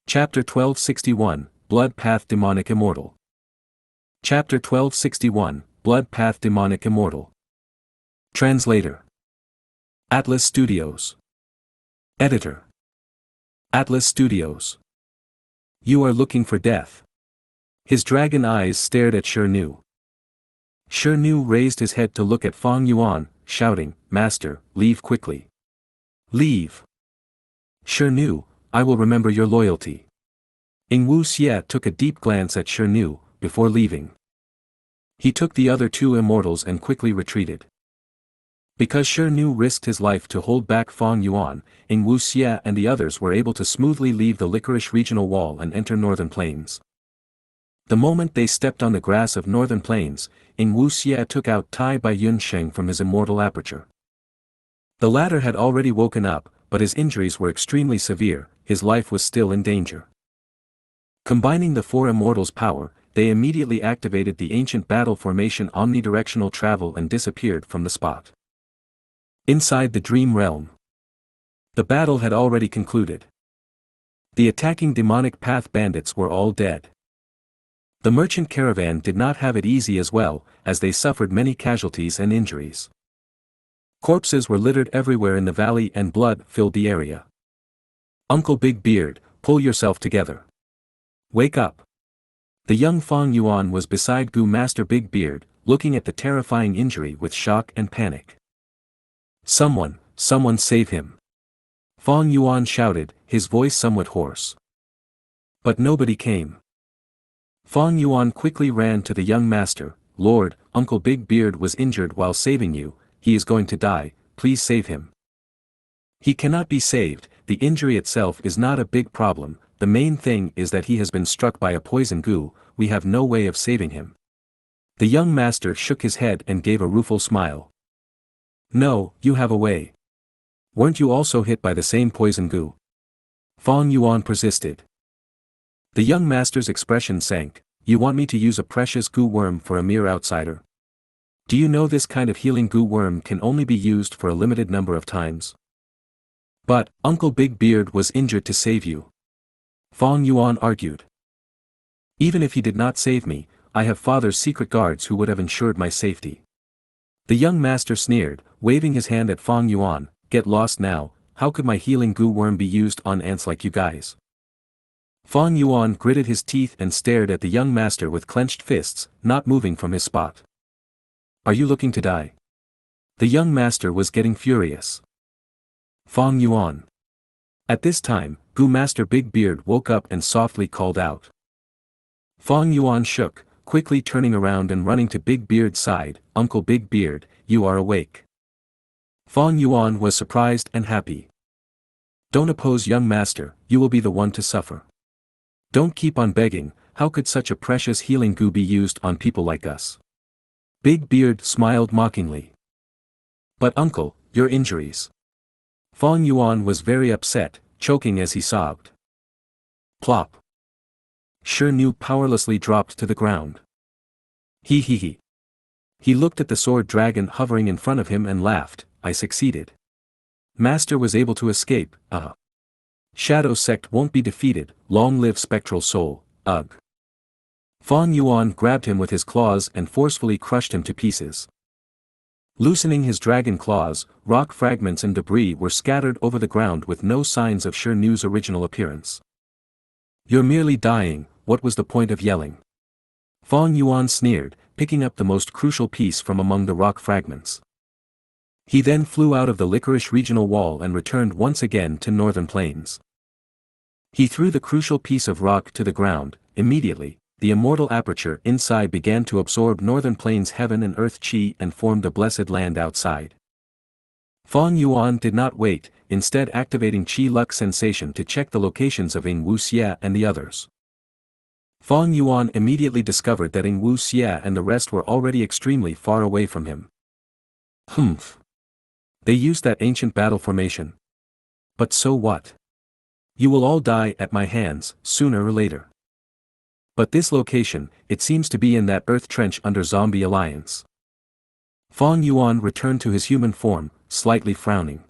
Chapter 1261, Blood Path Demonic Immortal. Chapter 1261, Blood Path Demonic Immortal. Translator. Atlas Studios. Editor. Atlas Studios. You are looking for death. His dragon eyes stared at Xianxia. Xianxia raised his head to look at Feng Yuan, shouting, "Master, leave quickly. Leave." "Xianxia, I will remember your loyalty." Xianxia took a deep glance at Xianxia, before leaving. He took the other two immortals and quickly retreated. Because Xianxia risked his life to hold back Feng Yuan, Xianxia and the others were able to smoothly leave the Licorice Regional Wall and enter Northern Plains. The moment they stepped on the grass of Northern Plains, Xianxia took out Tai Bai Yunsheng from his immortal aperture. The latter had already woken up, but his injuries were extremely severe, his life was still in danger. Combining the four immortals' power, they immediately activated the ancient battle formation omnidirectional travel and disappeared from the spot. Inside the dream realm, the battle had already concluded. The attacking demonic path bandits were all dead. The merchant caravan did not have it easy as well, as they suffered many casualties and injuries. Corpses were littered everywhere in the valley and blood filled the area. "Uncle Big Beard, pull yourself together. Wake up." The young Feng Yuan was beside Gu Master Big Beard, looking at the terrifying injury with shock and panic. Someone save him." Feng Yuan shouted, his voice somewhat hoarse. But nobody came. Feng Yuan quickly ran to the young master. "Lord, Uncle Big Beard was injured while saving you, he is going to die, please save him." "He cannot be saved, the injury itself is not a big problem, the main thing is that he has been struck by a poison goo, we have no way of saving him." The young master shook his head and gave a rueful smile. "No, you have a way. Weren't you also hit by the same poison goo?" Feng Yuan persisted. The young master's expression sank. "You want me to use a precious goo worm for a mere outsider? Do you know this kind of healing goo worm can only be used for a limited number of times?" "But, Uncle Big Beard was injured to save you," Feng Yuan argued. "Even if he did not save me, I have father's secret guards who would have ensured my safety." The young master sneered, waving his hand at Feng Yuan, "Get lost now, how could my healing goo worm be used on ants like you guys?" Feng Yuan gritted his teeth and stared at the young master with clenched fists, not moving from his spot. "Are you looking to die?" The young master was getting furious. Feng Yuan. At this time, Gu Master Big Beard woke up and softly called out. Feng Yuan shook, quickly turning around and running to Big Beard's side. "Uncle Big Beard, you are awake." Feng Yuan was surprised and happy. "Don't oppose young master, you will be the one to suffer. Don't keep on begging, how could such a precious healing goo be used on people like us?" Big Beard smiled mockingly. "But uncle, your injuries." Feng Yuan was very upset, choking as he sobbed. Plop. Xianxia powerlessly dropped to the ground. He. He looked at the sword dragon hovering in front of him and laughed. "I succeeded. Master was able to escape, Shadow sect won't be defeated, long live spectral soul, ugh." Feng Yuan grabbed him with his claws and forcefully crushed him to pieces. Loosening his dragon claws, rock fragments and debris were scattered over the ground with no signs of Xianxia's original appearance. "You're merely dying, what was the point of yelling?" Feng Yuan sneered, picking up the most crucial piece from among the rock fragments. He then flew out of the Licorice Regional Wall and returned once again to Northern Plains. He threw the crucial piece of rock to the ground. Immediately, the immortal aperture inside began to absorb Northern Plains heaven and earth chi and formed a blessed land outside. Feng Yuan did not wait, instead activating Chi Luck Sensation to check the locations of Xianxia and the others. Feng Yuan immediately discovered that Xianxia and the rest were already extremely far away from him. Humph. They used that ancient battle formation. But so what? You will all die at my hands, sooner or later. But this location, it seems to be in that earth trench under Zombie Alliance. Feng Yuan returned to his human form, slightly frowning.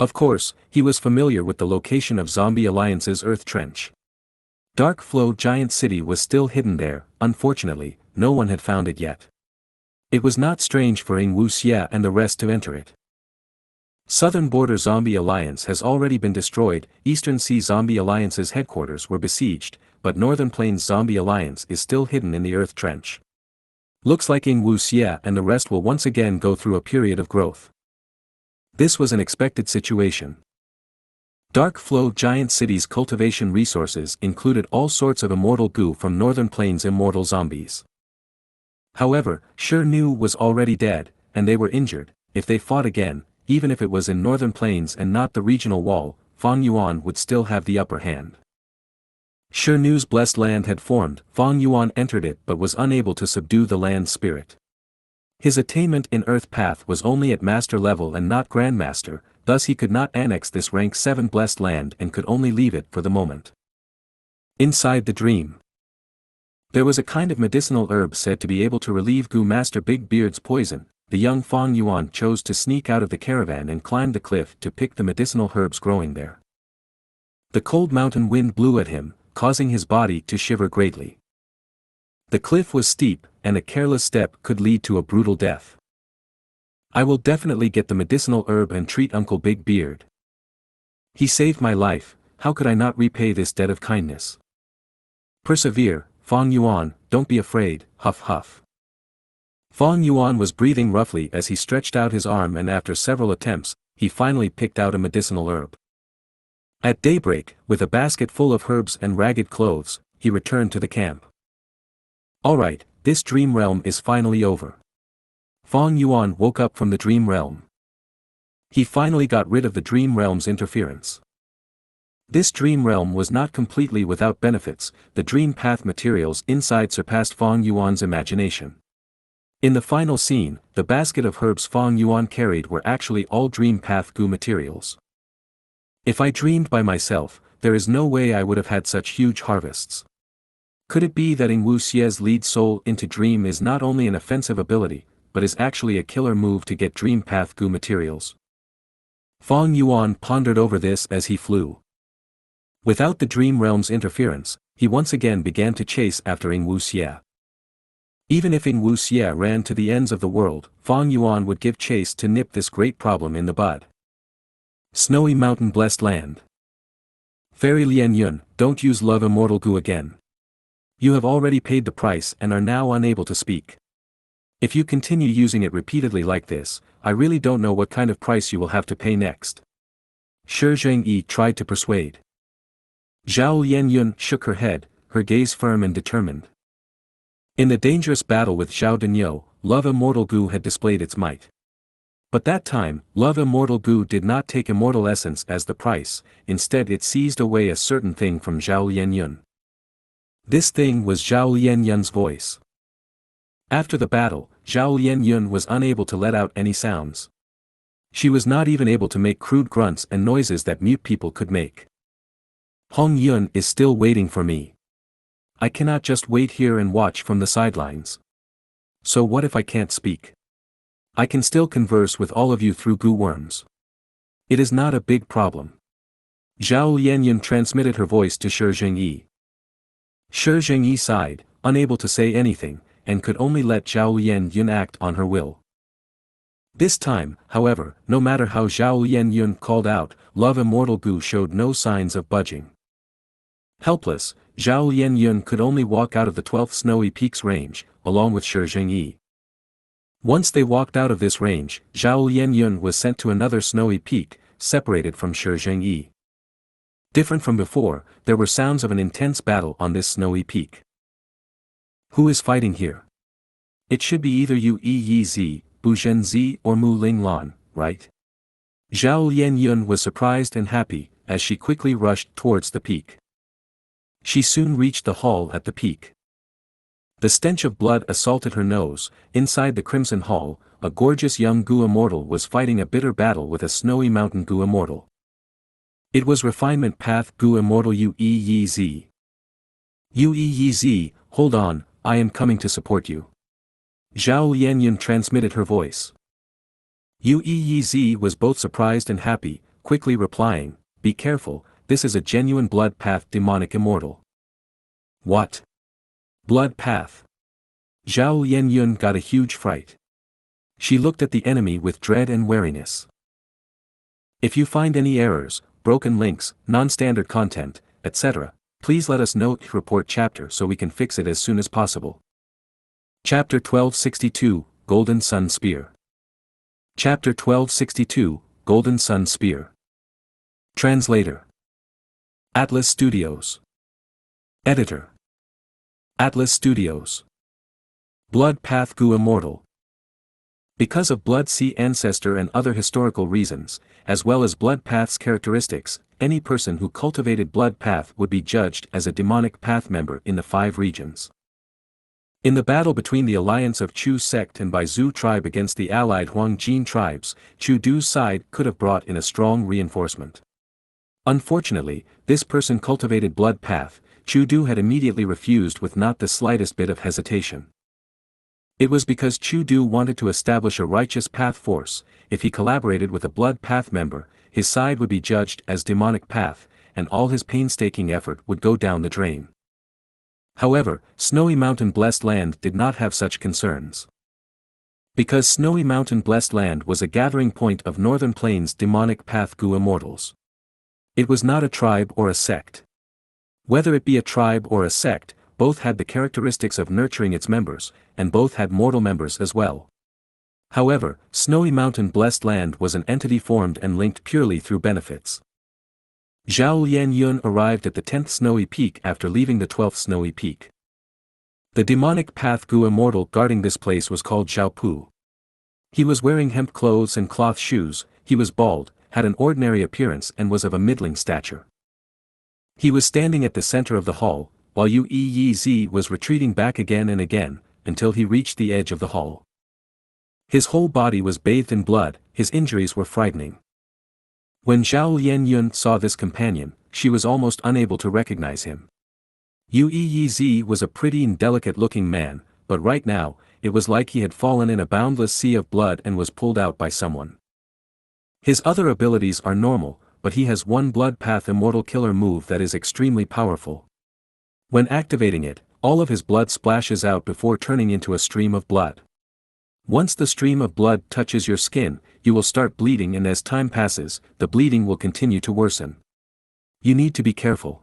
Of course, he was familiar with the location of Zombie Alliance's Earth Trench. Dark Flow Giant City was still hidden there. Unfortunately, no one had found it yet. It was not strange for Xianxia and the rest to enter it. Southern Border Zombie Alliance has already been destroyed. Eastern Sea Zombie Alliance's headquarters were besieged, but Northern Plains Zombie Alliance is still hidden in the Earth Trench. Looks like Xianxia and the rest will once again go through a period of growth. This was an expected situation. Dark Flow Giant City's cultivation resources included all sorts of immortal goo from Northern Plains immortal zombies. However, anew was already dead, and they were injured. If they fought again, even if it was in Northern Plains and not the regional wall, Fang Yuan would still have the upper hand. Anew's blessed land had formed. Fang Yuan entered it but was unable to subdue the land spirit. His attainment in Earth Path was only at master level and not grandmaster, thus he could not annex this rank 7 blessed land and could only leave it for the moment. Inside the dream, there was a kind of medicinal herb said to be able to relieve Gu Master Big Beard's poison. The young Fang Yuan chose to sneak out of the caravan and climb the cliff to pick the medicinal herbs growing there. The cold mountain wind blew at him, causing his body to shiver greatly. The cliff was steep, and a careless step could lead to a brutal death. I will definitely get the medicinal herb and treat Uncle Big Beard. He saved my life, how could I not repay this debt of kindness? Persevere, Fang Yuan, don't be afraid, huff huff. Fang Yuan was breathing roughly as he stretched out his arm, and after several attempts, he finally picked out a medicinal herb. At daybreak, with a basket full of herbs and ragged clothes, he returned to the camp. Alright, this dream realm is finally over. Fang Yuan woke up from the dream realm. He finally got rid of the dream realm's interference. This dream realm was not completely without benefits. The dream path materials inside surpassed Fang Yuan's imagination. In the final scene, the basket of herbs Fang Yuan carried were actually all dream path goo materials. If I dreamed by myself, there is no way I would have had such huge harvests. Could it be that Xia's lead soul into dream is not only an offensive ability, but is actually a killer move to get dream path goo materials? Fang Yuan pondered over this as he flew. Without the dream realm's interference, he once again began to chase after Xia. Even if Xia ran to the ends of the world, Fang Yuan would give chase to nip this great problem in the bud. Snowy Mountain Blessed Land. Fairy Lian Yun, don't use love immortal goo again. You have already paid the price and are now unable to speak. If you continue using it repeatedly like this, I really don't know what kind of price you will have to pay next. Zhengyi tried to persuade. Zhao Lianyun shook her head, her gaze firm and determined. In the dangerous battle with Zhao Denyo, love immortal goo had displayed its might. But that time, love immortal goo did not take immortal essence as the price, instead it seized away a certain thing from Zhao Lianyun. This thing was Zhao Lianyun's voice. After the battle, Zhao Lianyun was unable to let out any sounds. She was not even able to make crude grunts and noises that mute people could make. Hong Yun is still waiting for me. I cannot just wait here and watch from the sidelines. So what if I can't speak? I can still converse with all of you through goo worms. It is not a big problem. Zhao Lianyun transmitted her voice to Zhengyi. Zhengyi sighed, unable to say anything, and could only let Zhao Lianyun act on her will. This time, however, no matter how Zhao Lianyun called out, love immortal goo showed no signs of budging. Helpless, Zhao Lianyun could only walk out of the 12th Snowy Peaks range, along with Zhengyi. Once they walked out of this range, Zhao Lianyun was sent to another snowy peak, separated from Zhengyi. Different from before, there were sounds of an intense battle on this snowy peak. Who is fighting here? It should be either Yu Yi, Bu Zhenzi or Mu Ling Lan, right? Zhao Lianyun was surprised and happy, as she quickly rushed towards the peak. She soon reached the hall at the peak. The stench of blood assaulted her nose. Inside the Crimson Hall, a gorgeous young Gu immortal was fighting a bitter battle with a snowy mountain Gu immortal. It was Refinement Path Gu immortal Yu Yi. Yu Yi, hold on, I am coming to support you. Zhao Lianyun transmitted her voice. Yu Yi was both surprised and happy. quickly replying, "Be careful, this is a genuine blood path demonic immortal." "What? Blood path?" Zhao Lianyun got a huge fright. She looked at the enemy with dread and wariness. If you find any errors, broken links, non-standard content, etc., please let us know. Report chapter so we can fix it as soon as possible. Chapter 1262, Golden Sun Spear. Chapter 1262, Golden Sun Spear. Translator. Atlas Studios. Editor. Atlas Studios. Blood Path Gu Immortal. Because of Blood Sea ancestor and other historical reasons, as well as Blood Path's characteristics, any person who cultivated Blood Path would be judged as a demonic path member in the 5 regions. In the battle between the alliance of Chu sect and Baizu tribe against the allied Huangjin tribes, Chu Du's side could have brought in a strong reinforcement. Unfortunately, this person cultivated Blood Path. Chu Du had immediately refused with not the slightest bit of hesitation. It was because Chu Du wanted to establish a righteous path force. If he collaborated with a Blood Path member, his side would be judged as demonic path, and all his painstaking effort would go down the drain. However, Snowy Mountain Blessed Land did not have such concerns. Because Snowy Mountain Blessed Land was a gathering point of Northern Plains demonic path Gu immortals. It was not a tribe or a sect. Whether it be a tribe or a sect, both had the characteristics of nurturing its members, and both had mortal members as well. However, Snowy Mountain Blessed Land was an entity formed and linked purely through benefits. Zhao Lianyun arrived at the 10th Snowy Peak after leaving the 12th Snowy Peak. The demonic path Gu immortal guarding this place was called Zhao Pu. He was wearing hemp clothes and cloth shoes, he was bald, had an ordinary appearance and was of a middling stature. He was standing at the center of the hall, while Yu Yi was retreating back again and again, until he reached the edge of the hall. His whole body was bathed in blood, his injuries were frightening. When Zhao Lianyun saw this companion, she was almost unable to recognize him. Yu Yi was a pretty and delicate-looking man, but right now, it was like he had fallen in a boundless sea of blood and was pulled out by someone. His other abilities are normal, but he has one Blood Path Immortal Killer move that is extremely powerful. When activating it, all of his blood splashes out before turning into a stream of blood. Once the stream of blood touches your skin, you will start bleeding, and as time passes, the bleeding will continue to worsen. You need to be careful.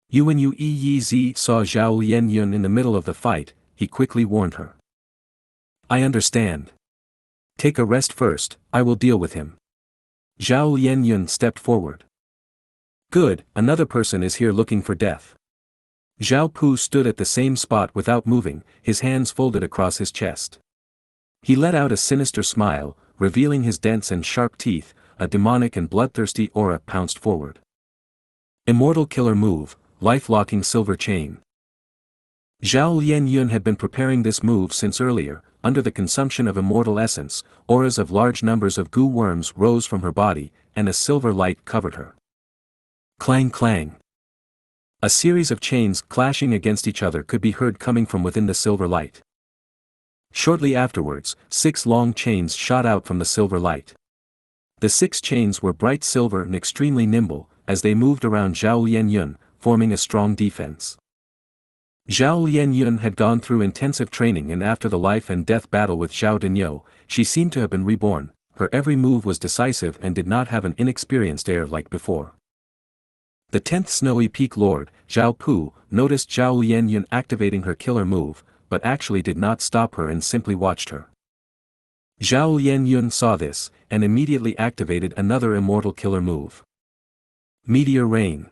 When Yu Yi saw Zhao Lianyun in the middle of the fight, he quickly warned her. "I understand. Take a rest first, I will deal with him." Zhao Lianyun stepped forward. "Good, another person is here looking for death." Zhao Pu stood at the same spot without moving, his hands folded across his chest. He let out a sinister smile, revealing his dense and sharp teeth. A demonic and bloodthirsty aura pounced forward. Immortal Killer move, Life-Locking Silver Chain. Zhao Lianyun had been preparing this move since earlier. Under the consumption of immortal essence, auras of large numbers of Gu worms rose from her body, and a silver light covered her. Clang clang. A series of chains clashing against each other could be heard coming from within the silver light. Shortly afterwards, 6 long chains shot out from the silver light. The 6 chains were bright silver and extremely nimble, as they moved around Zhao Lianyun, forming a strong defense. Zhao Lianyun had gone through intensive training, and after the life and death battle with Zhao Denyo, she seemed to have been reborn. Her every move was decisive and did not have an inexperienced air like before. The 10th Snowy Peak Lord, Zhao Pu, noticed Zhao Lianyun activating her killer move, but actually did not stop her and simply watched her. Zhao Lianyun saw this, and immediately activated another immortal killer move. Meteor Rain.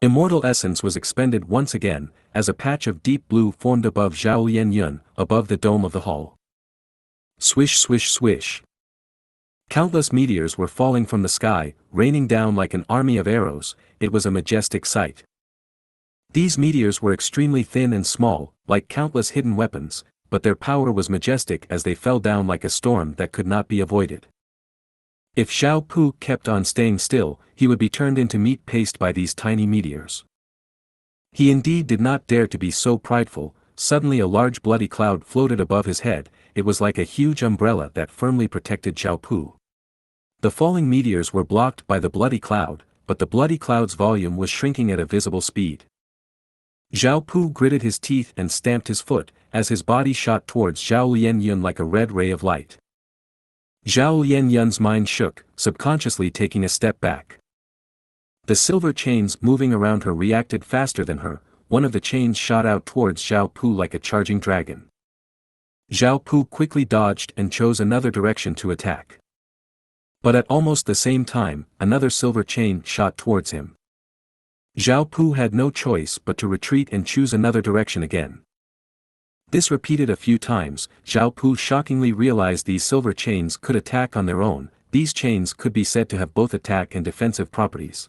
Immortal essence was expended once again, as a patch of deep blue formed above Zhao Lianyun, above the dome of the hall. Swish swish swish. Countless meteors were falling from the sky, raining down like an army of arrows. It was a majestic sight. These meteors were extremely thin and small, like countless hidden weapons, but their power was majestic as they fell down like a storm that could not be avoided. If Zhao Pu kept on staying still, he would be turned into meat paste by these tiny meteors. He indeed did not dare to be so prideful. Suddenly a large bloody cloud floated above his head. It was like a huge umbrella that firmly protected Zhao Pu. The falling meteors were blocked by the bloody cloud, but the bloody cloud's volume was shrinking at a visible speed. Zhao Pu gritted his teeth and stamped his foot, as his body shot towards Zhao Lianyun like a red ray of light. Zhao Lianyun's mind shook, subconsciously taking a step back. The silver chains moving around her reacted faster than her. One of the chains shot out towards Zhao Pu like a charging dragon. Zhao Pu quickly dodged and chose another direction to attack. But at almost the same time, another silver chain shot towards him. Zhao Pu had no choice but to retreat and choose another direction again. This repeated a few times. Zhao Pu shockingly realized these silver chains could attack on their own. These chains could be said to have both attack and defensive properties.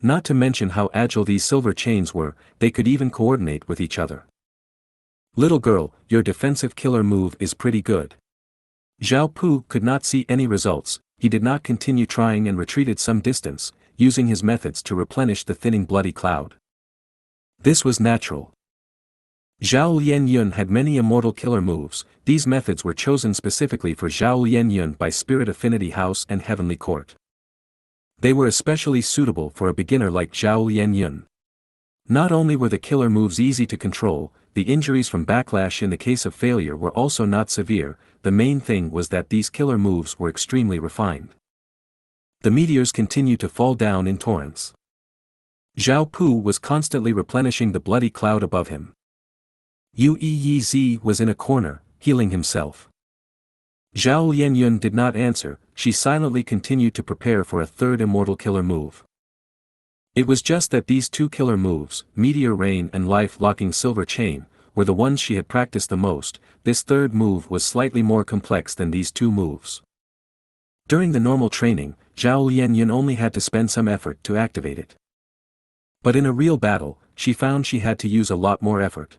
Not to mention how agile these silver chains were, they could even coordinate with each other. "Little girl, your defensive killer move is pretty good." Zhao Pu could not see any results. He did not continue trying and retreated some distance, using his methods to replenish the thinning bloody cloud. This was natural. Zhao Lianyun had many immortal killer moves. These methods were chosen specifically for Zhao Lianyun by Spirit Affinity House and Heavenly Court. They were especially suitable for a beginner like Zhao Lianyun. Not only were the killer moves easy to control, the injuries from backlash in the case of failure were also not severe. The main thing was that these killer moves were extremely refined. The meteors continued to fall down in torrents. Zhao Pu was constantly replenishing the bloody cloud above him. Yu Yizi was in a corner, healing himself. Zhao Lianyun did not answer. She silently continued to prepare for a third immortal killer move. It was just that these two killer moves, Meteor Rain and Life-Locking Silver Chain, were the ones she had practiced the most. This third move was slightly more complex than these two moves. During the normal training, Zhao Lianyun only had to spend some effort to activate it. But in a real battle, she found she had to use a lot more effort.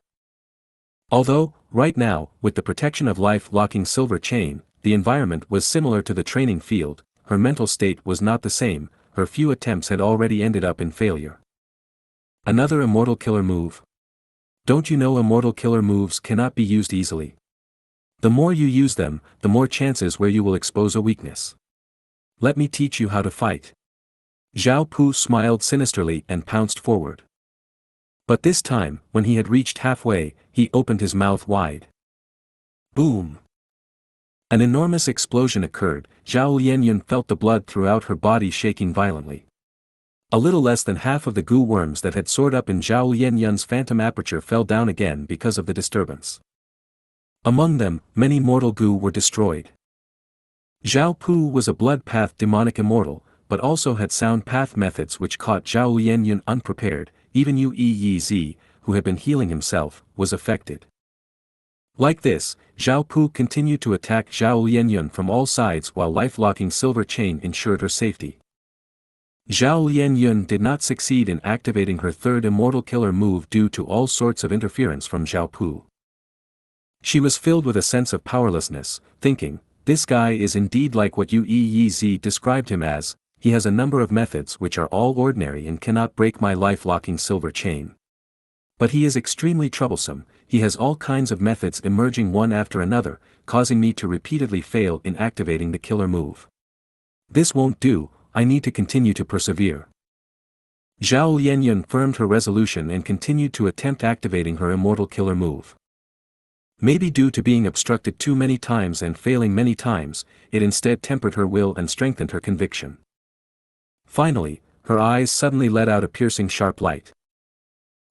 Although, right now, with the protection of Life-Locking Silver Chain, the environment was similar to the training field, her mental state was not the same. Her few attempts had already ended up in failure. Another immortal killer move? Don't you know immortal killer moves cannot be used easily? The more you use them, the more chances where you will expose a weakness. Let me teach you how to fight. Zhao Pu smiled sinisterly and pounced forward. But this time, when he had reached halfway, he opened his mouth wide. Boom! An enormous explosion occurred. Zhao Lianyun felt the blood throughout her body shaking violently. A little less than half of the goo worms that had soared up in Zhao Lianyun's phantom aperture fell down again because of the disturbance. Among them, many mortal goo were destroyed. Zhao Pu was a blood path demonic immortal, but also had sound path methods which caught Zhao Lianyun unprepared. Even Yu Yizi, who had been healing himself, was affected. Like this, Zhao Pu continued to attack Zhao Lianyun from all sides while Life-Locking Silver Chain ensured her safety. Zhao Lianyun did not succeed in activating her third immortal killer move due to all sorts of interference from Zhao Pu. She was filled with a sense of powerlessness, thinking, this guy is indeed like what Yu Yizi described him as. He has a number of methods which are all ordinary and cannot break my Life-Locking Silver Chain. But he is extremely troublesome. He has all kinds of methods emerging one after another, causing me to repeatedly fail in activating the killer move. This won't do. I need to continue to persevere. Zhao Lianyun firmed her resolution and continued to attempt activating her immortal killer move. Maybe due to being obstructed too many times and failing many times, it instead tempered her will and strengthened her conviction. Finally, her eyes suddenly let out a piercing sharp light.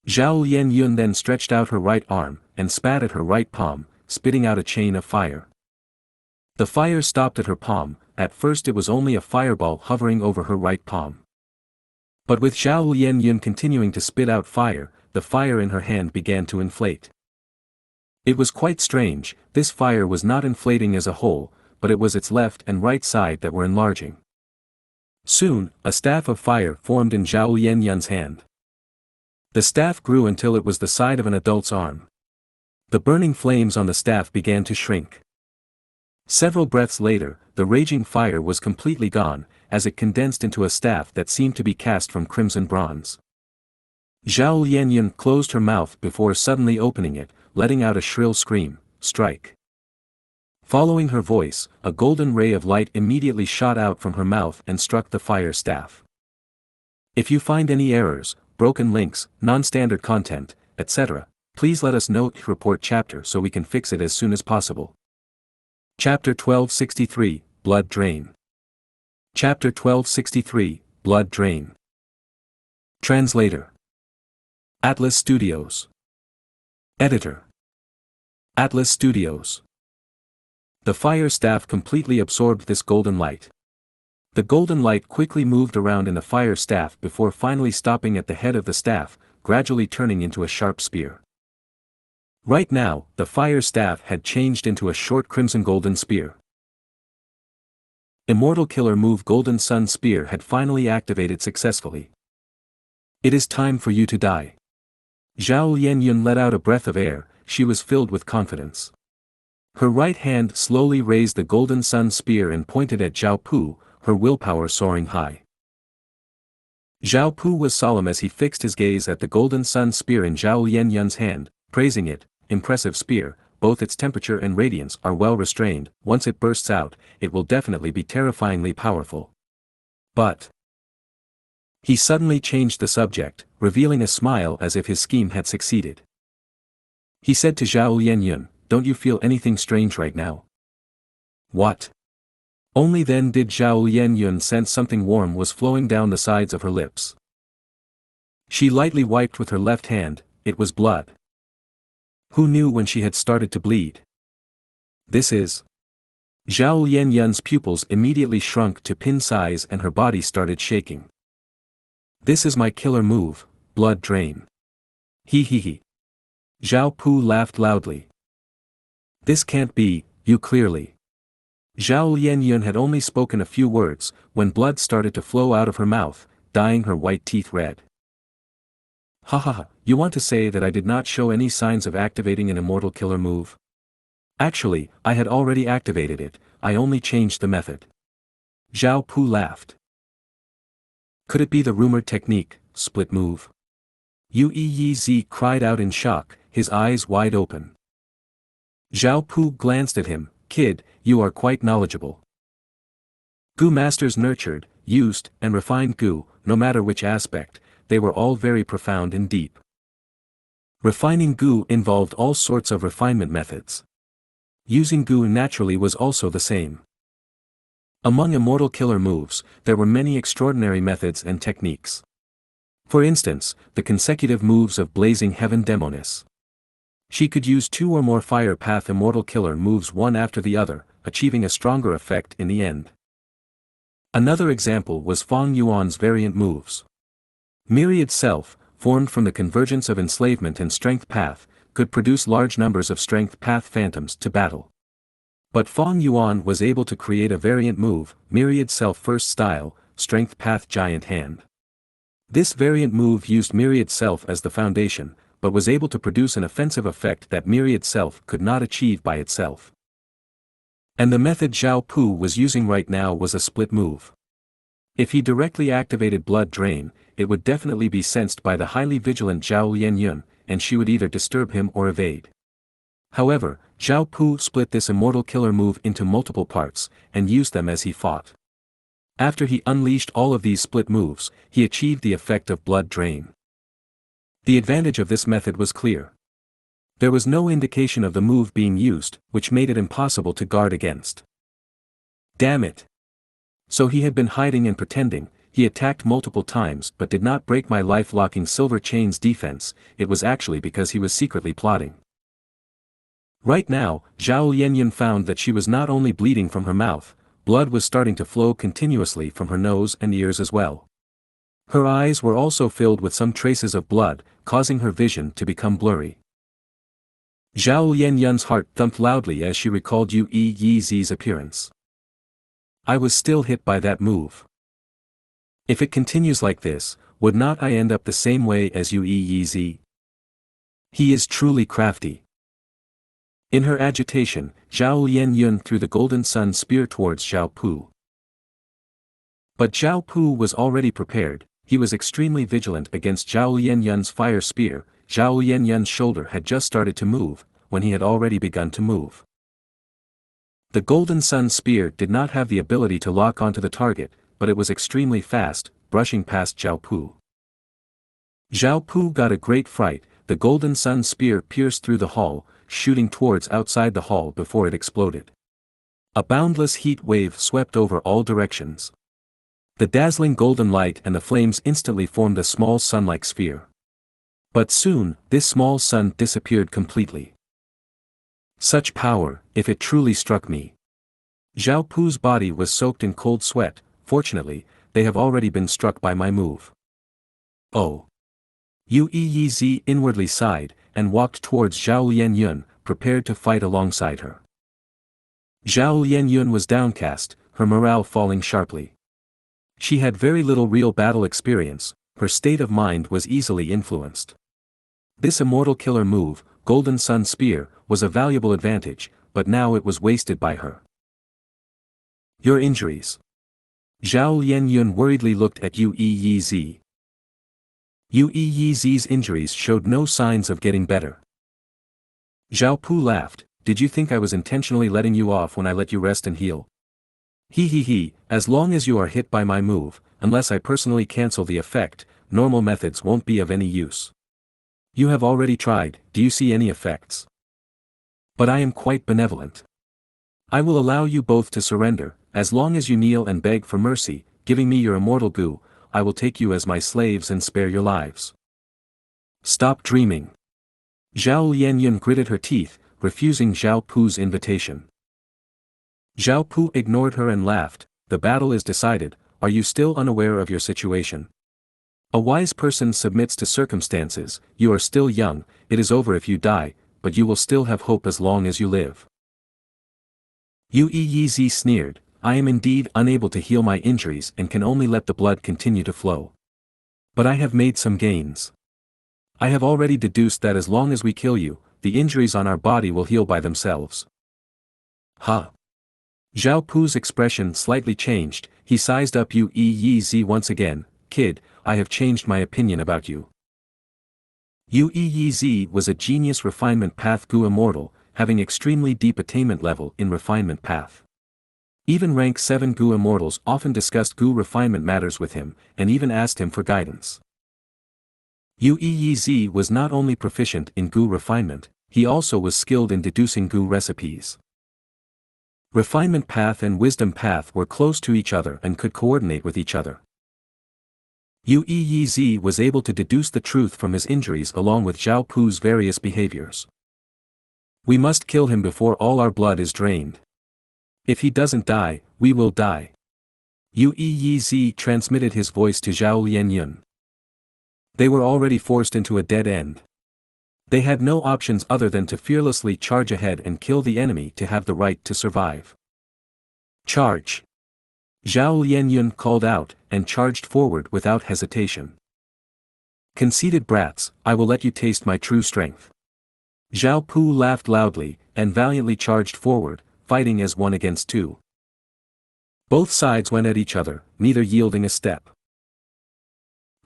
Zhao Lianyun then stretched out her right arm, and spat at her right palm, spitting out a chain of fire. The fire stopped at her palm. At first it was only a fireball hovering over her right palm. But with Zhao Lianyun continuing to spit out fire, the fire in her hand began to inflate. It was quite strange. This fire was not inflating as a whole, but it was its left and right side that were enlarging. Soon, a staff of fire formed in Zhao Lianyun's hand. The staff grew until it was the side of an adult's arm. The burning flames on the staff began to shrink. Several breaths later, the raging fire was completely gone, as it condensed into a staff that seemed to be cast from crimson bronze. Zhao Lianyun closed her mouth before suddenly opening it, letting out a shrill scream, "Strike!" Following her voice, a golden ray of light immediately shot out from her mouth and struck the fire staff. If you find any errors, broken links, non-standard content, etc., please let us know to report chapter so we can fix it as soon as possible. Chapter 1263, Blood Drain. Chapter 1263, Blood Drain. Translator. Atlas Studios. Editor. Atlas Studios. The fire staff completely absorbed this golden light. The golden light quickly moved around in the fire staff before finally stopping at the head of the staff, gradually turning into a sharp spear. Right now, the fire staff had changed into a short crimson golden spear. Immortal Killer Move Golden Sun Spear had finally activated successfully. It is time for you to die. Zhao Lianyun let out a breath of air. She was filled with confidence. Her right hand slowly raised the golden sun spear and pointed at Zhao Pu, her willpower soaring high. Zhao Pu was solemn as he fixed his gaze at the golden sun spear in Zhao Lianyun's hand, praising it. Impressive spear, both its temperature and radiance are well restrained. Once it bursts out, it will definitely be terrifyingly powerful. But he suddenly changed the subject, revealing a smile as if his scheme had succeeded. He said to Zhao Lianyun, "Don't you feel anything strange right now?" What? Only then did Zhao Lianyun sense something warm was flowing down the sides of her lips. She lightly wiped with her left hand. It was blood. Who knew when she had started to bleed? This is... Zhao Lianyun's pupils immediately shrunk to pin size and her body started shaking. This is my killer move, blood drain. He. Zhao Pu laughed loudly. This can't be, you clearly. Zhao Lianyun had only spoken a few words, when blood started to flow out of her mouth, dyeing her white teeth red. Ha, you want to say that I did not show any signs of activating an immortal killer move? Actually, I had already activated it, I only changed the method. Zhao Pu laughed. Could it be the rumored technique, split move? Yi cried out in shock, his eyes wide open. Zhao Pu glanced at him. Kid, you are quite knowledgeable. Gu masters nurtured, used, and refined Gu, no matter which aspect, they were all very profound and deep. Refining Gu involved all sorts of refinement methods. Using Gu naturally was also the same. Among immortal killer moves, there were many extraordinary methods and techniques. For instance, the consecutive moves of Blazing Heaven Demonis. She could use 2 or more fire path immortal killer moves one after the other, achieving a stronger effect in the end. Another example was Fang Yuan's variant moves. Myriad Self, formed from the convergence of enslavement and strength path, could produce large numbers of strength path phantoms to battle. But Fang Yuan was able to create a variant move, Myriad Self First Style, Strength Path Giant Hand. This variant move used Myriad Self as the foundation, but was able to produce an offensive effect that Myriad Self could not achieve by itself. And the method Zhao Pu was using right now was a split move. If he directly activated Blood Drain, it would definitely be sensed by the highly vigilant Zhao Lianyun, and she would either disturb him or evade. However, Zhao Pu split this immortal killer move into multiple parts, and used them as he fought. After he unleashed all of these split moves, he achieved the effect of Blood Drain. The advantage of this method was clear. There was no indication of the move being used, which made it impossible to guard against. Damn it! So he had been hiding and pretending. He attacked multiple times but did not break my life-locking silver chain's defense. It was actually because he was secretly plotting. Right now, Zhao Lianyun found that she was not only bleeding from her mouth, blood was starting to flow continuously from her nose and ears as well. Her eyes were also filled with some traces of blood, causing her vision to become blurry. Zhao Lianyun's heart thumped loudly as she recalled Yu Yi's appearance. I was still hit by that move. If it continues like this, would not I end up the same way as Yu Yi? He is truly crafty. In her agitation, Zhao Lianyun threw the golden sun spear towards Zhao Pu. But Zhao Pu was already prepared. He was extremely vigilant against Zhao Lianyun's fire spear. Zhao Lianyun's shoulder had just started to move, when he had already begun to move. The Golden Sun Spear did not have the ability to lock onto the target, but it was extremely fast, brushing past Zhao Pu. Zhao Pu got a great fright. The Golden Sun Spear pierced through the hall, shooting towards outside the hall before it exploded. A boundless heat wave swept over all directions. The dazzling golden light and the flames instantly formed a small sun-like sphere. But soon, this small sun disappeared completely. Such power, if it truly struck me. Zhao Pu's body was soaked in cold sweat. Fortunately, they have already been struck by my move. Oh. Yu Yizi inwardly sighed, and walked towards Zhao Lianyun, prepared to fight alongside her. Zhao Lianyun was downcast, her morale falling sharply. She had very little real battle experience, her state of mind was easily influenced. This immortal killer move, Golden Sun Spear, was a valuable advantage, but now it was wasted by her. Your injuries. Zhao Lianyun worriedly looked at Yu Yizi. Yu Yizi's injuries showed no signs of getting better. Zhao Pu laughed. Did you think I was intentionally letting you off when I let you rest and heal? He, as long as you are hit by my move, unless I personally cancel the effect, normal methods won't be of any use. You have already tried, do you see any effects? But I am quite benevolent. I will allow you both to surrender, as long as you kneel and beg for mercy, giving me your immortal Gu, I will take you as my slaves and spare your lives. Stop dreaming. Zhao Lianyun gritted her teeth, refusing Zhao Pu's invitation. Zhao Pu ignored her and laughed. The battle is decided, are you still unaware of your situation? A wise person submits to circumstances, you are still young, it is over if you die, but you will still have hope as long as you live. Yu Yizi sneered, I am indeed unable to heal my injuries and can only let the blood continue to flow. But I have made some gains. I have already deduced that as long as we kill you, the injuries on our body will heal by themselves. Huh. Zhao Pu's expression slightly changed, he sized up Yu Yizi once again, kid, I have changed my opinion about you. Yu Yizi was a genius refinement path Gu immortal, having extremely deep attainment level in refinement path. Even rank 7 Gu immortals often discussed Gu refinement matters with him, and even asked him for guidance. Yu Yizi was not only proficient in Gu refinement, he also was skilled in deducing Gu recipes. Refinement path and wisdom path were close to each other and could coordinate with each other. Yu Yizi was able to deduce the truth from his injuries along with Zhao Pu's various behaviors. We must kill him before all our blood is drained. If he doesn't die, we will die. Yu Yizi transmitted his voice to Zhao Lianyun. They were already forced into a dead end. They had no options other than to fearlessly charge ahead and kill the enemy to have the right to survive. Charge! Zhao Lianyun called out, and charged forward without hesitation. Conceited brats, I will let you taste my true strength. Zhao Pu laughed loudly, and valiantly charged forward, fighting as 1 against 2. Both sides went at each other, neither yielding a step.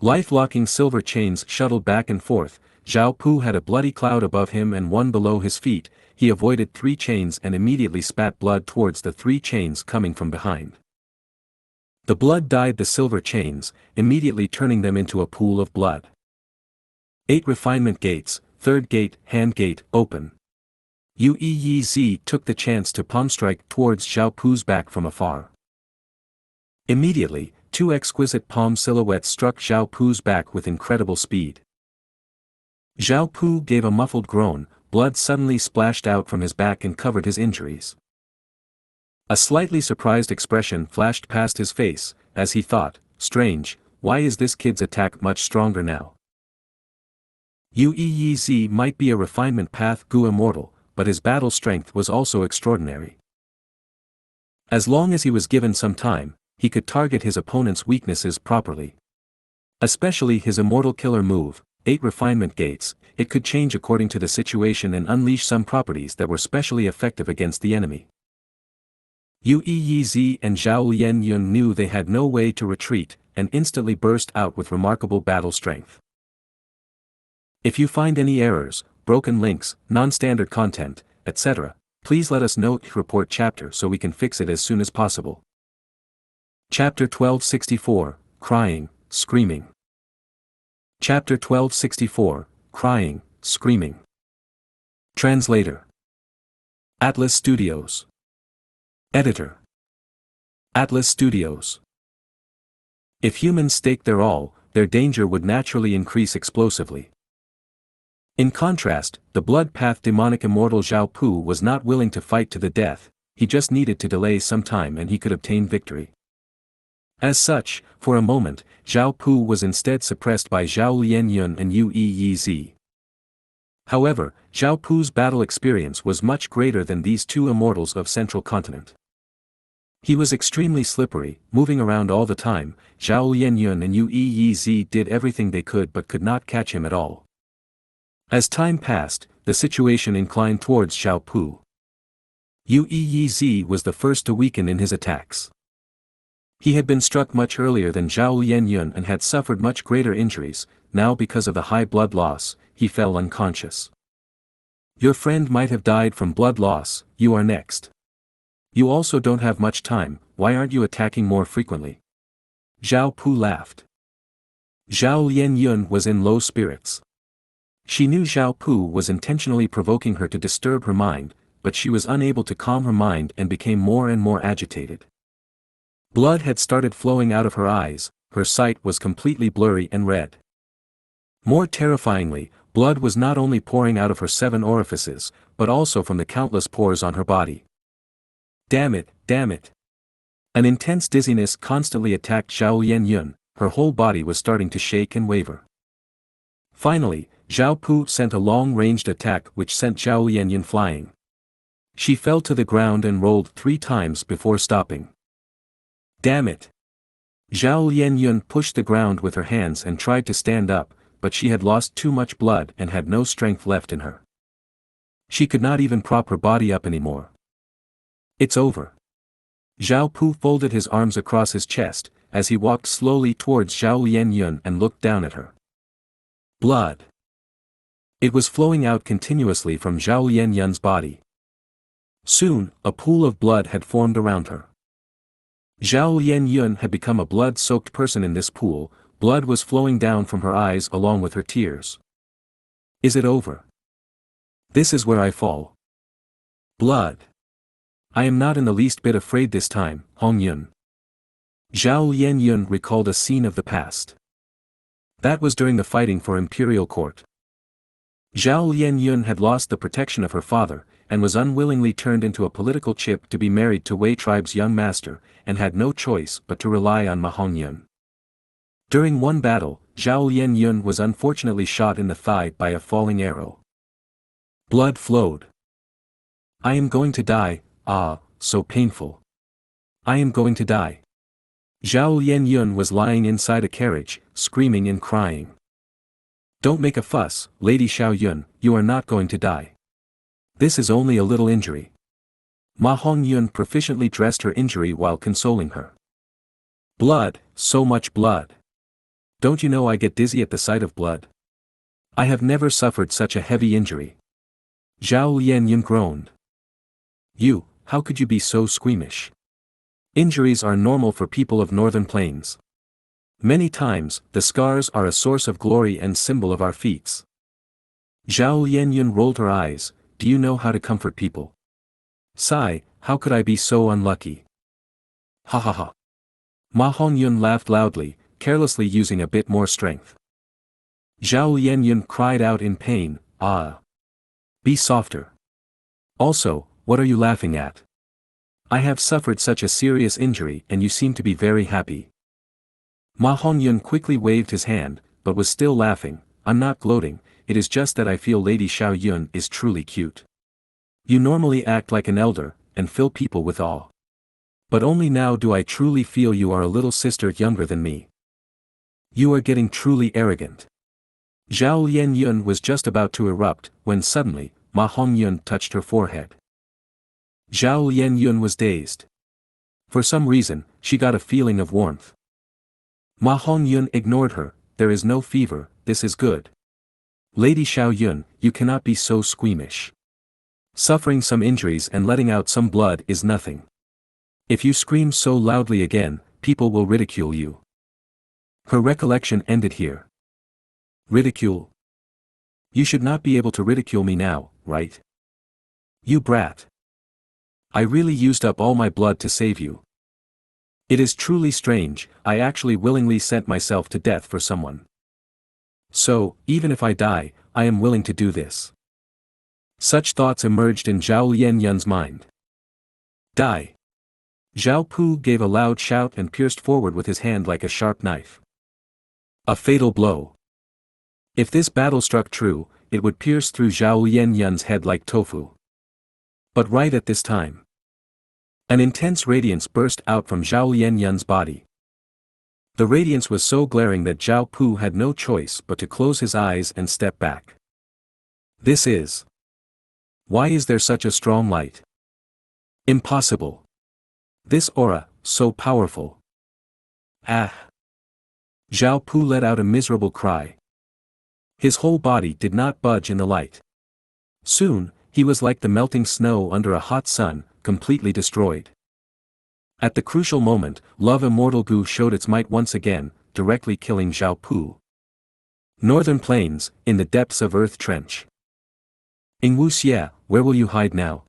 Life-locking silver chains shuttled back and forth. Zhao Pu had a bloody cloud above him and 1 below his feet. He avoided 3 chains and immediately spat blood towards the 3 chains coming from behind. The blood dyed the silver chains, immediately turning them into a pool of blood. 8 refinement gates, 3rd gate, hand gate, open. Yu Yizi took the chance to palm strike towards Zhao Pu's back from afar. Immediately, 2 exquisite palm silhouettes struck Zhao Pu's back with incredible speed. Zhao Pu gave a muffled groan, blood suddenly splashed out from his back and covered his injuries. A slightly surprised expression flashed past his face, as he thought, strange, why is this kid's attack much stronger now? Yu Yizi might be a refinement path Gu immortal, but his battle strength was also extraordinary. As long as he was given some time, he could target his opponent's weaknesses properly. Especially his immortal killer move, 8 refinement gates, it could change according to the situation and unleash some properties that were specially effective against the enemy. Yu Yizi and Zhao Lianyun knew they had no way to retreat, and instantly burst out with remarkable battle strength. If you find any errors, broken links, non-standard content, etc., Please let us know your report chapter so we can fix it as soon as possible. Chapter 1264, Crying, Screaming. Chapter 1264, Crying, Screaming. Translator. Atlas Studios. Editor. Atlas Studios. If humans stake their all, their danger would naturally increase explosively. In contrast, the blood-path demonic immortal Xiao Pu was not willing to fight to the death, he just needed to delay some time and he could obtain victory. As such, for a moment, Xiao Pu was instead suppressed by Zhao Lianyun and Yu Yi. However, Xiao Pu's battle experience was much greater than these two immortals of Central Continent. He was extremely slippery, moving around all the time. Zhao Lianyun and Yu Yi did everything they could but could not catch him at all. As time passed, the situation inclined towards Xiao Pu. Yu Yi was the first to weaken in his attacks. He had been struck much earlier than Zhao Lianyun and had suffered much greater injuries. Now because of the high blood loss, he fell unconscious. Your friend might have died from blood loss, you are next. You also don't have much time, why aren't you attacking more frequently? Xiao Pu laughed. Zhao Lianyun was in low spirits. She knew Xiao Pu was intentionally provoking her to disturb her mind, but she was unable to calm her mind and became more and more agitated. Blood had started flowing out of her eyes, her sight was completely blurry and red. More terrifyingly, blood was not only pouring out of her 7 orifices, but also from the countless pores on her body. Damn it, damn it. An intense dizziness constantly attacked Zhao Lianyun, her whole body was starting to shake and waver. Finally, Xiao Pu sent a long-ranged attack which sent Zhao Lianyun flying. She fell to the ground and rolled 3 times before stopping. Damn it! Zhao Lianyun pushed the ground with her hands and tried to stand up, but she had lost too much blood and had no strength left in her. She could not even prop her body up anymore. It's over. Xiao Pu folded his arms across his chest, as he walked slowly towards Zhao Lianyun and looked down at her. Blood. It was flowing out continuously from Zhao Lianyun's body. Soon, a pool of blood had formed around her. Zhao Lianyun had become a blood-soaked person in this pool, blood was flowing down from her eyes along with her tears. Is it over? This is where I fall. Blood. I am not in the least bit afraid this time, Hongyun. Zhao Lianyun recalled a scene of the past. That was during the fighting for imperial court. Zhao Lianyun had lost the protection of her father, and was unwillingly turned into a political chip to be married to Wei tribe's young master, and had no choice but to rely on Ma Hongyun. During one battle, Zhao Lianyun was unfortunately shot in the thigh by a falling arrow. Blood flowed. I am going to die, ah, so painful. I am going to die. Zhao Lianyun was lying inside a carriage, screaming and crying. Don't make a fuss, Lady Xiaoyun, you are not going to die. This is only a little injury. Ma Hongyun proficiently dressed her injury while consoling her. Blood, so much blood. Don't you know I get dizzy at the sight of blood? I have never suffered such a heavy injury. Zhao Lianyun groaned. You, how could you be so squeamish? Injuries are normal for people of northern plains. Many times, the scars are a source of glory and symbol of our feats. Zhao Lianyun rolled her eyes, do you know how to comfort people? Sigh, how could I be so unlucky? Ha ha ha. Ma Hongyun laughed loudly, carelessly using a bit more strength. Zhao Lianyun cried out in pain, ah. Be softer. Also, what are you laughing at? I have suffered such a serious injury and you seem to be very happy. Ma Hongyun quickly waved his hand, but was still laughing. I'm not gloating, it is just that I feel Lady Xiaoyun is truly cute. You normally act like an elder, and fill people with awe. But only now do I truly feel you are a little sister younger than me. You are getting truly arrogant. Zhao Lianyun was just about to erupt, when suddenly, Ma Hongyun touched her forehead. Zhao Lianyun was dazed. For some reason, she got a feeling of warmth. Ma Hongyun ignored her, there is no fever, this is good. Lady Xiaoyun, you cannot be so squeamish. Suffering some injuries and letting out some blood is nothing. If you scream so loudly again, people will ridicule you. Her recollection ended here. Ridicule? You should not be able to ridicule me now, right? You brat. I really used up all my blood to save you. It is truly strange, I actually willingly sent myself to death for someone. So, even if I die, I am willing to do this. Such thoughts emerged in Zhao Lianyun's mind. Die. Zhao Pu gave a loud shout and pierced forward with his hand like a sharp knife. A fatal blow. If this battle struck true, it would pierce through Zhao Lianyun's head like tofu. But right at this time, an intense radiance burst out from Zhao Lianyun's body. The radiance was so glaring that Zhao Pu had no choice but to close his eyes and step back. This is. Why is there such a strong light? Impossible. This aura, so powerful. Ah! Zhao Pu let out a miserable cry. His whole body did not budge in the light. Soon, he was like the melting snow under a hot sun, completely destroyed. At the crucial moment, Love Immortal Gu showed its might once again, directly killing Zhao Pu. Northern Plains, in the depths of Earth Trench. Xianxia, where will you hide now?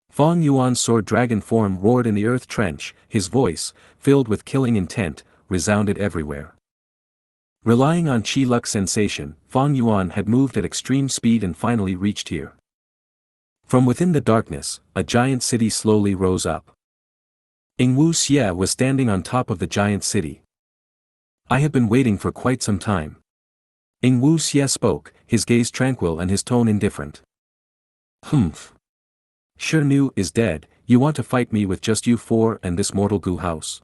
Fang Yuan's sword dragon form roared in the Earth Trench, his voice, filled with killing intent, resounded everywhere. Relying on Qi Luck sensation, Fang Yuan had moved at extreme speed and finally reached here. From within the darkness, a giant city slowly rose up. Xianxia was standing on top of the giant city. I have been waiting for quite some time. Xianxia spoke, his gaze tranquil and his tone indifferent. Humph. Anew is dead, you want to fight me with just you four and this mortal Gu house?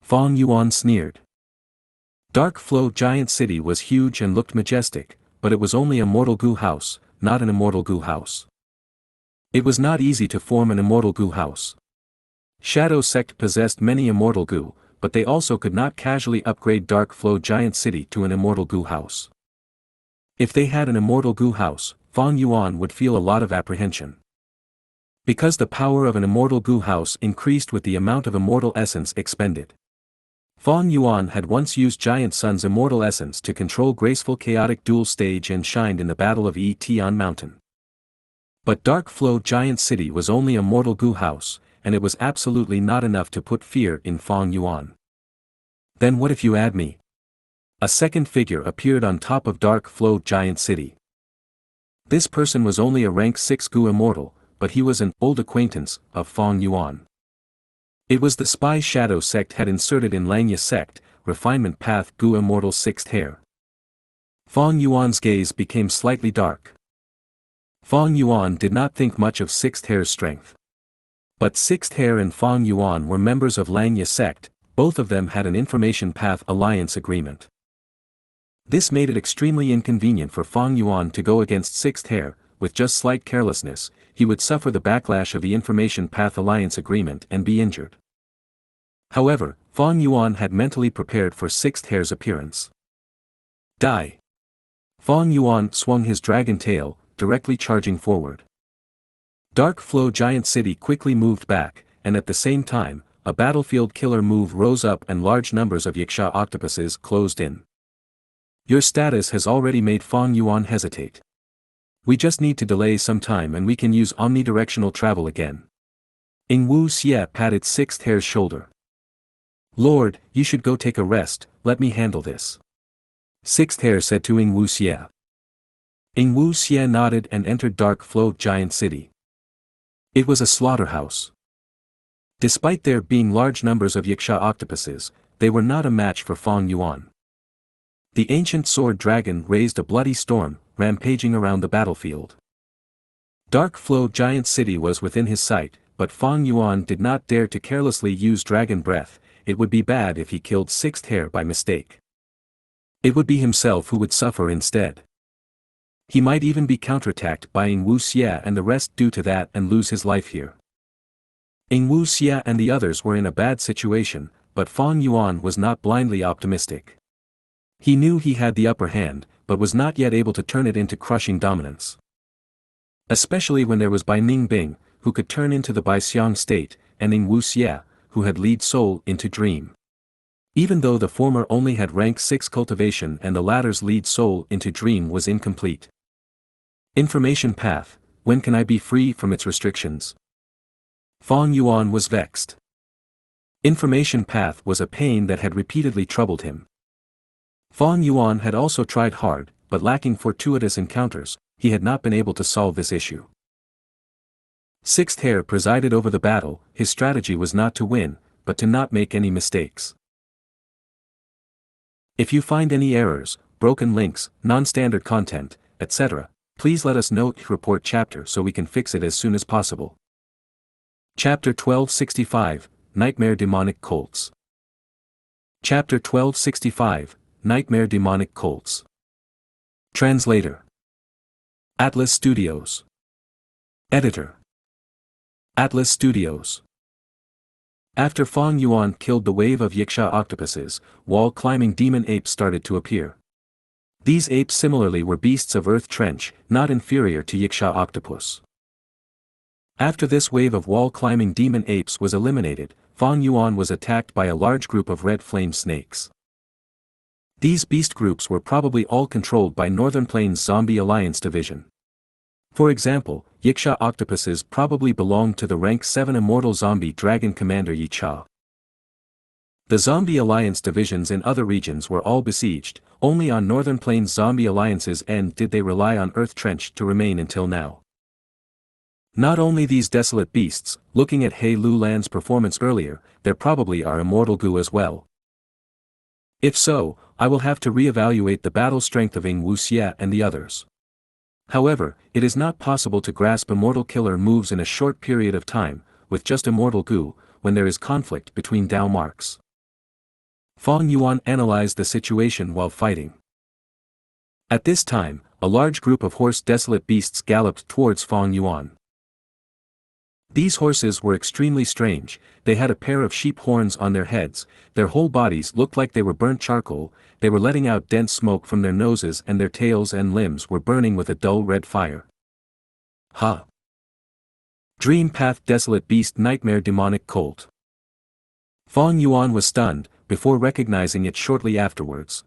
Fang Yuan sneered. Dark Flow Giant City was huge and looked majestic, but it was only a mortal Gu house, not an immortal Gu house. It was not easy to form an immortal Gu house. Shadow Sect possessed many immortal Gu, but they also could not casually upgrade Dark Flow Giant City to an immortal Gu house. If they had an immortal Gu house, Fang Yuan would feel a lot of apprehension. Because the power of an immortal Gu house increased with the amount of immortal essence expended. Fang Yuan had once used Giant Sun's immortal essence to control graceful chaotic duel stage and shined in the Battle of Etion Mountain. But Dark Flow Giant City was only a mortal Gu house, and it was absolutely not enough to put fear in Fang Yuan. Then what if you add me? A second figure appeared on top of Dark Flow Giant City. This person was only a rank 6 Gu immortal, but he was an old acquaintance of Fang Yuan. It was the spy Shadow Sect had inserted in Langya Sect, Refinement Path Gu Immortal 6th Hair. Fang Yuan's gaze became slightly dark. Fang Yuan did not think much of 6th Hair's strength. But 6th Hair and Fang Yuan were members of Langya Sect, both of them had an Information Path Alliance agreement. This made it extremely inconvenient for Fang Yuan to go against 6th Hair, with just slight carelessness, he would suffer the backlash of the Information Path Alliance agreement and be injured. However, Fang Yuan had mentally prepared for 6th Hair's appearance. Die! Fang Yuan swung his dragon tail, directly charging forward. Dark Flow Giant City quickly moved back, and at the same time, a battlefield killer move rose up and large numbers of Xianxia octopuses closed in. Your status has already made Fang Yuan hesitate. We just need to delay some time and we can use omnidirectional travel again. Xianxia patted 6th Hair's shoulder. Lord, you should go take a rest, let me handle this. 6th Hair said to Xianxia. Xianxia nodded and entered Dark Flow Giant City. It was a slaughterhouse. Despite there being large numbers of Xianxia octopuses, they were not a match for Fang Yuan. The ancient sword dragon raised a bloody storm, rampaging around the battlefield. Dark Flow Giant City was within his sight, but Fang Yuan did not dare to carelessly use dragon breath, it would be bad if he killed 6th Hair by mistake. It would be himself who would suffer instead. He might even be counterattacked by Xianxia and the rest due to that and lose his life here. Xianxia and the others were in a bad situation, but Fang Yuan was not blindly optimistic. He knew he had the upper hand, but was not yet able to turn it into crushing dominance. Especially when there was Bai Ning Bing, who could turn into the Bai Xiang state, and Ning Wu Xie, who had lead soul into dream. Even though the former only had rank 6 cultivation and the latter's lead soul into dream was incomplete. Information path, when can I be free from its restrictions? Fang Yuan was vexed. Information path was a pain that had repeatedly troubled him. Fang Yuan had also tried hard, but lacking fortuitous encounters, he had not been able to solve this issue. Sixth Hare presided over the battle. His strategy was not to win, but to not make any mistakes. If you find any errors, broken links, non-standard content, etc., please let us know. Report chapter so we can fix it as soon as possible. Chapter 1265, Nightmare Demonic Colts. Chapter 1265, Nightmare Demonic Colts. Translator. Atlas Studios. Editor. Atlas Studios. After Fang Yuan killed the wave of Xianxia octopuses, wall-climbing demon apes started to appear. These apes similarly were beasts of earth trench, not inferior to Xianxia octopus. After this wave of wall-climbing demon apes was eliminated, Fang Yuan was attacked by a large group of red flame snakes. These beast groups were probably all controlled by Northern Plains Zombie Alliance Division. For example, Xianxia octopuses probably belonged to the rank 7 immortal zombie dragon commander Yi Cha. The Zombie Alliance divisions in other regions were all besieged, only on Northern Plains Zombie Alliance's end did they rely on Earth Trench to remain until now. Not only these desolate beasts, looking at He Lu Lan's performance earlier, there probably are immortal Gu as well. If so, I will have to re-evaluate the battle strength of Ning Wu Xie and the others. However, it is not possible to grasp immortal killer moves in a short period of time, with just immortal Gu, when there is conflict between Dao marks. Fang Yuan analyzed the situation while fighting. At this time, a large group of horse desolate beasts galloped towards Fang Yuan. These horses were extremely strange. They had a pair of sheep horns on their heads, their whole bodies looked like they were burnt charcoal, they were letting out dense smoke from their noses and their tails and limbs were burning with a dull red fire. Ha! Dream Path Desolate Beast Nightmare Demonic Colt. Fang Yuan was stunned, before recognizing it shortly afterwards.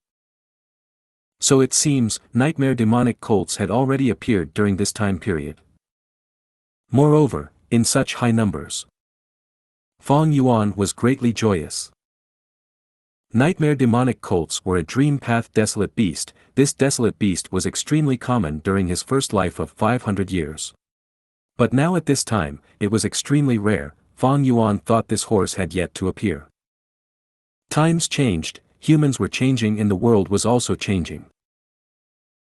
So it seems, Nightmare Demonic Colts had already appeared during this time period. Moreover, in such high numbers. Fang Yuan was greatly joyous. Nightmare Demonic Colts were a dream path desolate beast. This desolate beast was extremely common during his first life of 500 years. But now at this time, it was extremely rare. Fang Yuan thought this horse had yet to appear. Times changed, humans were changing and the world was also changing.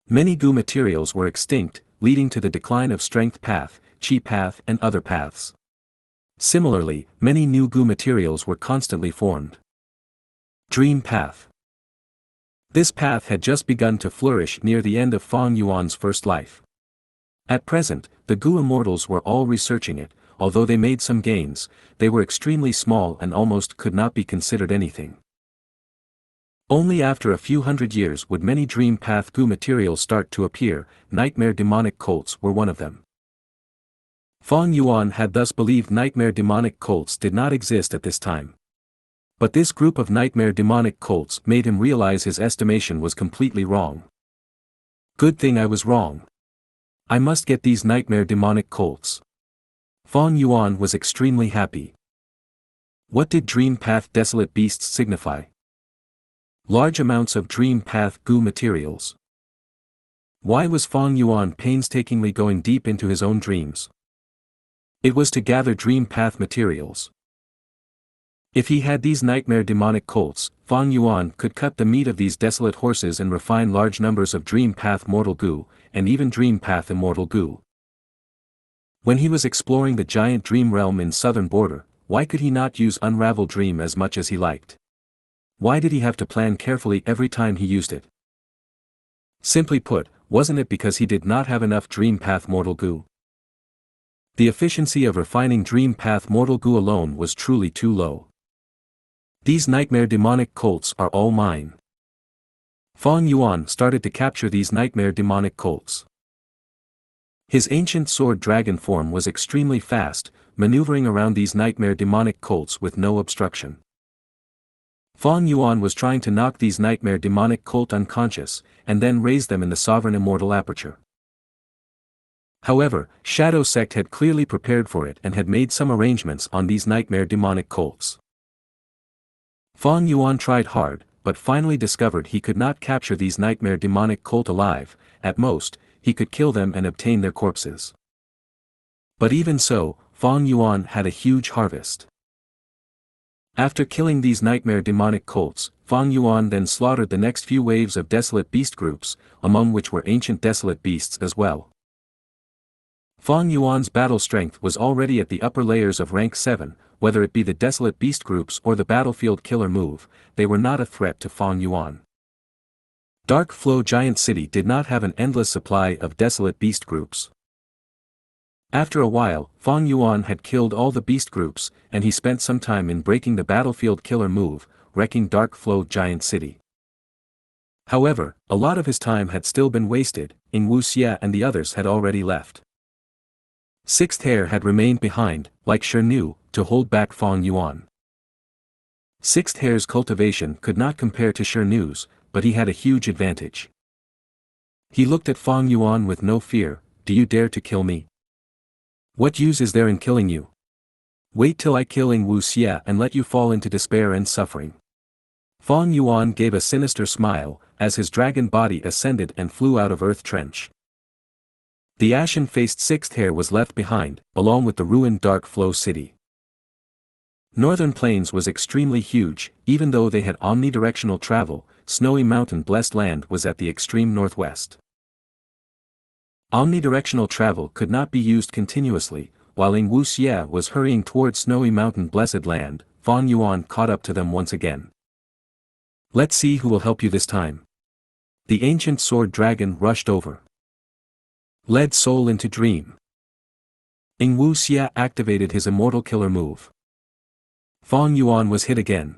Many Gu materials were extinct, leading to the decline of Strength Path, Chi Path and other paths. Similarly, many new Gu materials were constantly formed. Dream Path. This path had just begun to flourish near the end of Fang Yuan's first life. At present, the Gu immortals were all researching it. Although they made some gains, they were extremely small and almost could not be considered anything. Only after a few hundred years would many Dream Path Gu materials start to appear. Nightmare Demonic Colts were one of them. Fang Yuan had thus believed Nightmare Demonic Colts did not exist at this time. But this group of Nightmare Demonic Colts made him realize his estimation was completely wrong. Good thing I was wrong. I must get these Nightmare Demonic Colts. Fang Yuan was extremely happy. What did Dream Path Desolate Beasts signify? Large amounts of Dream Path Gu materials. Why was Fang Yuan painstakingly going deep into his own dreams? It was to gather Dream Path materials. If he had these Nightmare Demonic Colts, Fang Yuan could cut the meat of these desolate horses and refine large numbers of Dream Path Mortal Gu, and even Dream Path Immortal Gu. When he was exploring the giant dream realm in southern border, why could he not use Unravel Dream as much as he liked? Why did he have to plan carefully every time he used it? Simply put, wasn't it because he did not have enough Dream Path Mortal Gu? The efficiency of refining Dream Path Mortal Gu alone was truly too low. These Nightmare Demonic Colts are all mine. Fang Yuan started to capture these Nightmare Demonic Colts. His ancient sword dragon form was extremely fast, maneuvering around these nightmare demonic colts with no obstruction. Fang Yuan was trying to knock these nightmare demonic cult unconscious, and then raise them in the sovereign immortal aperture. However, Shadow Sect had clearly prepared for it and had made some arrangements on these nightmare demonic cults. Fang Yuan tried hard, but finally discovered he could not capture these nightmare demonic cult alive. At most, he could kill them and obtain their corpses. But even so, Fang Yuan had a huge harvest. After killing these nightmare demonic cults, Fang Yuan then slaughtered the next few waves of desolate beast groups, among which were ancient desolate beasts as well. Fang Yuan's battle strength was already at the upper layers of rank 7, whether it be the desolate beast groups or the battlefield killer move, they were not a threat to Fang Yuan. Dark Flow Giant City did not have an endless supply of desolate beast groups. After a while, Fang Yuan had killed all the beast groups, and he spent some time in breaking the battlefield killer move, wrecking Dark Flow Giant City. However, a lot of his time had still been wasted, Xianxia and the others had already left. Sixth Hair had remained behind, like anew, to hold back Fang Yuan. Sixth Hair's cultivation could not compare to anew's, but he had a huge advantage. He looked at Fang Yuan with no fear. Do you dare to kill me? What use is there in killing you? Wait till I kill Xianxia and let you fall into despair and suffering. Fang Yuan gave a sinister smile, as his dragon body ascended and flew out of Earth Trench. The ashen-faced Sixth Hair was left behind, along with the ruined Dark Flow City. Northern Plains was extremely huge, even though they had omnidirectional travel. Snowy Mountain Blessed Land was at the extreme northwest. Omnidirectional travel could not be used continuously. While Xianxia was hurrying towards Snowy Mountain Blessed Land, Fang Yuan caught up to them once again. Let's see who will help you this time. The ancient sword dragon rushed over. Led Soul into Dream. Xianxia activated his immortal killer move. Fang Yuan was hit again.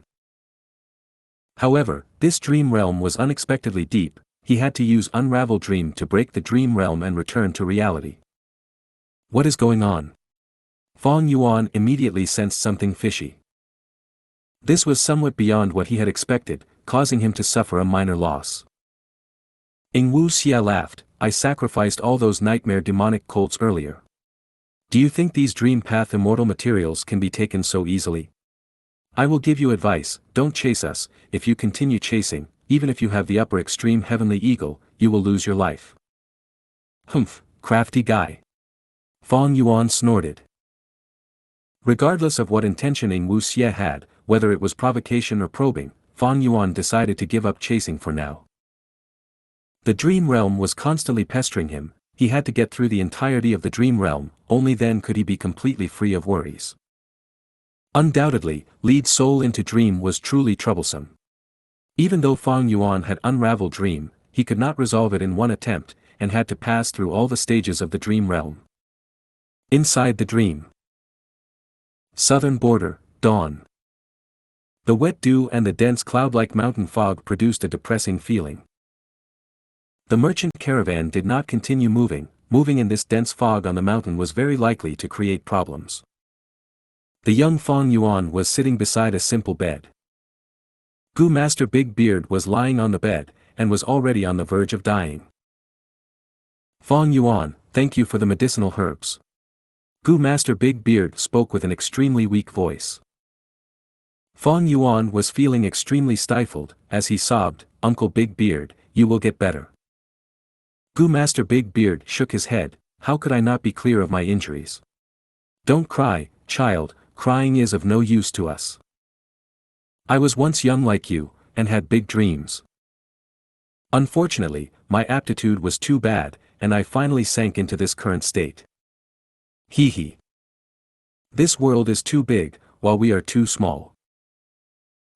However, this dream realm was unexpectedly deep. He had to use Unravel Dream to break the dream realm and return to reality. What is going on? Fang Yuan immediately sensed something fishy. This was somewhat beyond what he had expected, causing him to suffer a minor loss. Xianxia laughed. I sacrificed all those nightmare demonic colts earlier. Do you think these Dream Path immortal materials can be taken so easily? I will give you advice, don't chase us. If you continue chasing, even if you have the upper extreme heavenly eagle, you will lose your life. Humph, crafty guy. Fang Yuan snorted. Regardless of what intention Xianxia had, whether it was provocation or probing, Fang Yuan decided to give up chasing for now. The dream realm was constantly pestering him. He had to get through the entirety of the dream realm, only then could he be completely free of worries. Undoubtedly, Lead Soul into Dream was truly troublesome. Even though Fang Yuan had Unravel Dream, he could not resolve it in one attempt, and had to pass through all the stages of the dream realm. Inside the dream. Southern border, dawn. The wet dew and the dense cloud-like mountain fog produced a depressing feeling. The merchant caravan did not continue moving. Moving in this dense fog on the mountain was very likely to create problems. The young Fang Yuan was sitting beside a simple bed. Gu Master Big Beard was lying on the bed, and was already on the verge of dying. Fang Yuan, thank you for the medicinal herbs. Gu Master Big Beard spoke with an extremely weak voice. Fang Yuan was feeling extremely stifled, as he sobbed, Uncle Big Beard, you will get better. Gu Master Big Beard shook his head, how could I not be clear of my injuries? Don't cry, child, crying is of no use to us. I was once young like you, and had big dreams. Unfortunately, my aptitude was too bad, and I finally sank into this current state. Hee hee. This world is too big, while we are too small.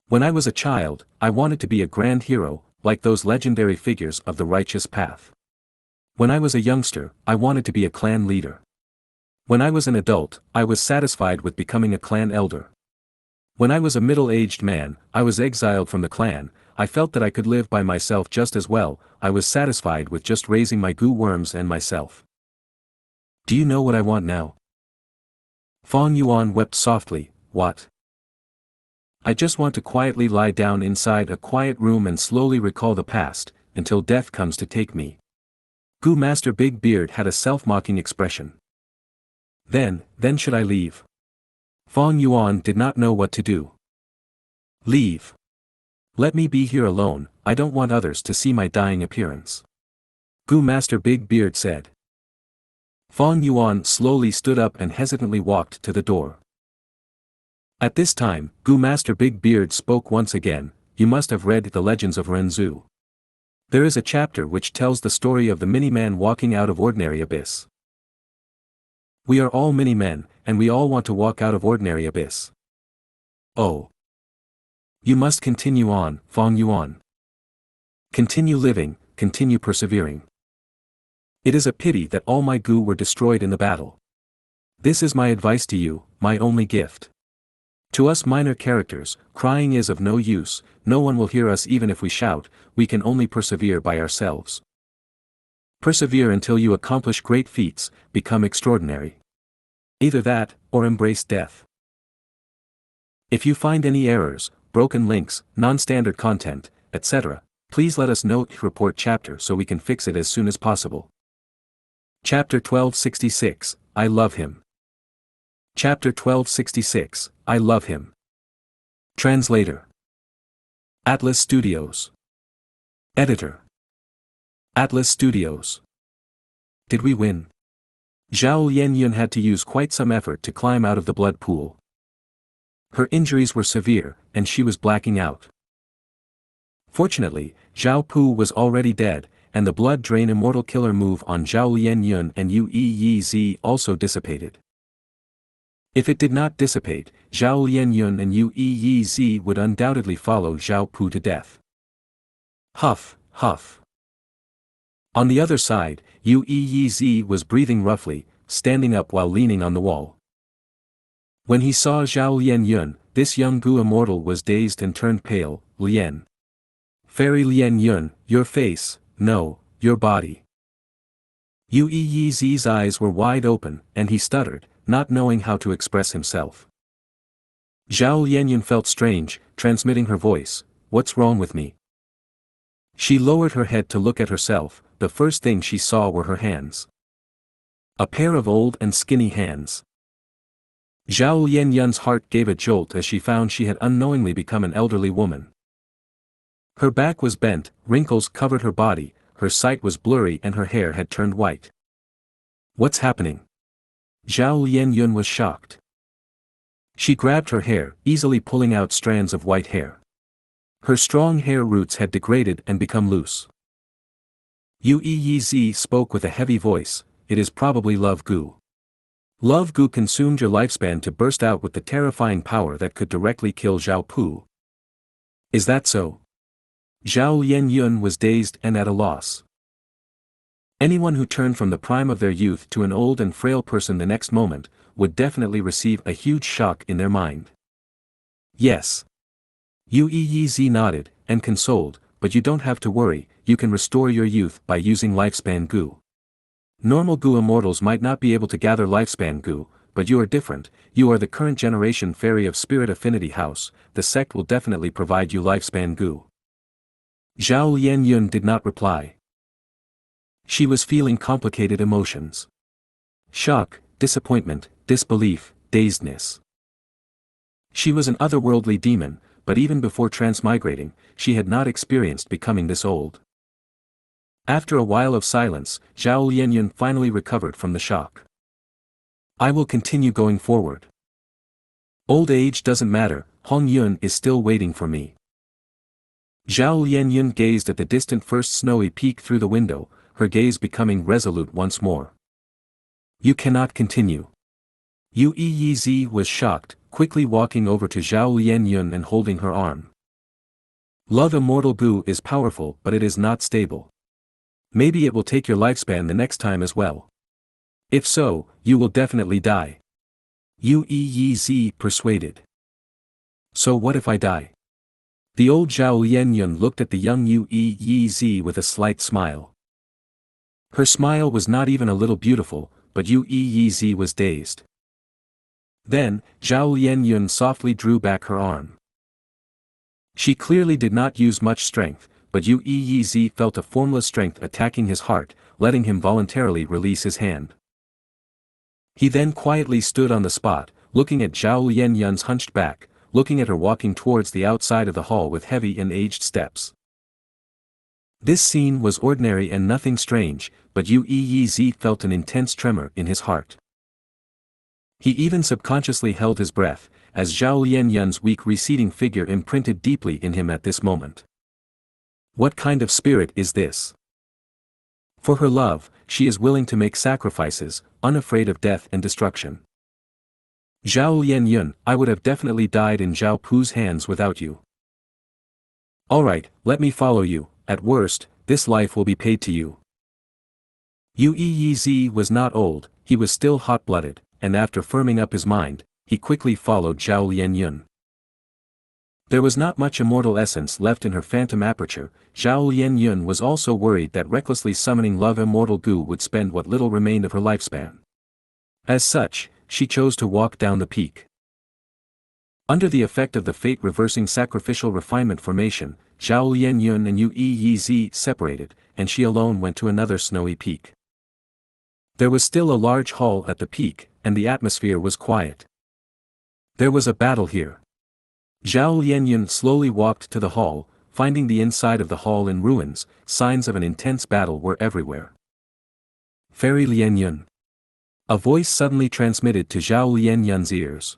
When I was a child, I wanted to be a grand hero, like those legendary figures of the righteous path. When I was a youngster, I wanted to be a clan leader. When I was an adult, I was satisfied with becoming a clan elder. When I was a middle-aged man, I was exiled from the clan. I felt that I could live by myself just as well. I was satisfied with just raising my goo worms and myself. Do you know what I want now? Fong Yuan wept softly. What? I just want to quietly lie down inside a quiet room and slowly recall the past, until death comes to take me. Gu Master Big Beard had a self-mocking expression. Then should I leave? Fong Yuan did not know what to do. Leave. Let me be here alone, I don't want others to see my dying appearance. Gu Master Big Beard said. Fong Yuan slowly stood up and hesitantly walked to the door. At this time, Gu Master Big Beard spoke once again. You must have read the Legends of Renzu. There is a chapter which tells the story of the mini-man walking out of ordinary abyss. We are all mini-men, and we all want to walk out of ordinary abyss. Oh. You must continue on, Fong Yuan. Continue living, continue persevering. It is a pity that all my Gu were destroyed in the battle. This is my advice to you, my only gift. To us minor characters, crying is of no use, no one will hear us even if we shout, we can only persevere by ourselves. Persevere until you accomplish great feats, become extraordinary. Either that, or embrace death. If you find any errors, broken links, non-standard content, etc., please let us know report chapter so we can fix it as soon as possible. Chapter 1266, I Love Him. Chapter 1266, I Love Him. Translator. Atlas Studios. Editor. Atlas Studios. Did we win? Zhao Lianyun had to use quite some effort to climb out of the blood pool. Her injuries were severe, and she was blacking out. Fortunately, Zhao Pu was already dead, and the blood drain immortal killer move on Zhao Lianyun and Yu Yi Zi also dissipated. If it did not dissipate, Zhao Lianyun and Yu Yi Zi would undoubtedly follow Zhao Pu to death. Huff, huff. On the other side, Yu Yi Zi was breathing roughly, standing up while leaning on the wall. When he saw Zhao Lianyun, this young Gu immortal was dazed and turned pale. Lian. Fairy Lianyun, your face, no, your body. Yu Yi Zi's eyes were wide open, and he stuttered, not knowing how to express himself. Zhao Lianyun felt strange, transmitting her voice, what's wrong with me? She lowered her head to look at herself, the first thing she saw were her hands. A pair of old and skinny hands. Zhao Lianyun's heart gave a jolt as she found she had unknowingly become an elderly woman. Her back was bent, wrinkles covered her body, her sight was blurry and her hair had turned white. What's happening? Zhao Lianyun was shocked. She grabbed her hair, easily pulling out strands of white hair. Her strong hair roots had degraded and become loose. Yu Yi Zi spoke with a heavy voice, it is probably Love Gu. Love Gu consumed your lifespan to burst out with the terrifying power that could directly kill Zhao Pu. Is that so? Zhao Lianyun was dazed and at a loss. Anyone who turned from the prime of their youth to an old and frail person the next moment, would definitely receive a huge shock in their mind. Yes. Yu Yi Zi nodded, and consoled, but you don't have to worry, you can restore your youth by using Lifespan Gu. Normal Gu immortals might not be able to gather Lifespan Gu, but you are different, you are the current generation fairy of Spirit Affinity House, the sect will definitely provide you Lifespan Gu. Zhao Lianyun did not reply. She was feeling complicated emotions. Shock, disappointment, disbelief, dazedness. She was an otherworldly demon, but even before transmigrating, she had not experienced becoming this old. After a while of silence, Zhao Lianyun finally recovered from the shock. I will continue going forward. Old age doesn't matter, Hong Yun is still waiting for me. Zhao Lianyun gazed at the distant first snowy peak through the window, her gaze becoming resolute once more. You cannot continue. Yu Yi Zi was shocked, quickly walking over to Zhao Lianyun and holding her arm. Love Immortal Gu is powerful but it is not stable. Maybe it will take your lifespan the next time as well. If so, you will definitely die. Yu Yi Zi persuaded. So what if I die? The old Zhao Lianyun looked at the young Yu Yi Zi with a slight smile. Her smile was not even a little beautiful, but Yu Yi was dazed. Then, Zhao Lianyun softly drew back her arm. She clearly did not use much strength, but Yu Yi felt a formless strength attacking his heart, letting him voluntarily release his hand. He then quietly stood on the spot, looking at Zhao Lianyun's hunched back, looking at her walking towards the outside of the hall with heavy and aged steps. This scene was ordinary and nothing strange, but Yu Yi felt an intense tremor in his heart. He even subconsciously held his breath, as Zhao Lianyun's weak receding figure imprinted deeply in him at this moment. What kind of spirit is this? For her love, she is willing to make sacrifices, unafraid of death and destruction. Zhao Lianyun, I would have definitely died in Zhao Pu's hands without you. Alright, let me follow you, at worst, this life will be paid to you. Yu Yi was not old, he was still hot-blooded, and after firming up his mind, he quickly followed Zhao Lianyun. There was not much immortal essence left in her phantom aperture. Zhao Lianyun was also worried that recklessly summoning Love Immortal Gu would spend what little remained of her lifespan. As such, she chose to walk down the peak. Under the effect of the fate-reversing sacrificial refinement formation, Zhao Lianyun and Yu Yi separated, and she alone went to another snowy peak. There was still a large hall at the peak, and the atmosphere was quiet. There was a battle here. Zhao Lianyun slowly walked to the hall, finding the inside of the hall in ruins. Signs of an intense battle were everywhere. Fairy Lianyun. A voice suddenly transmitted to Zhao Lianyun's ears.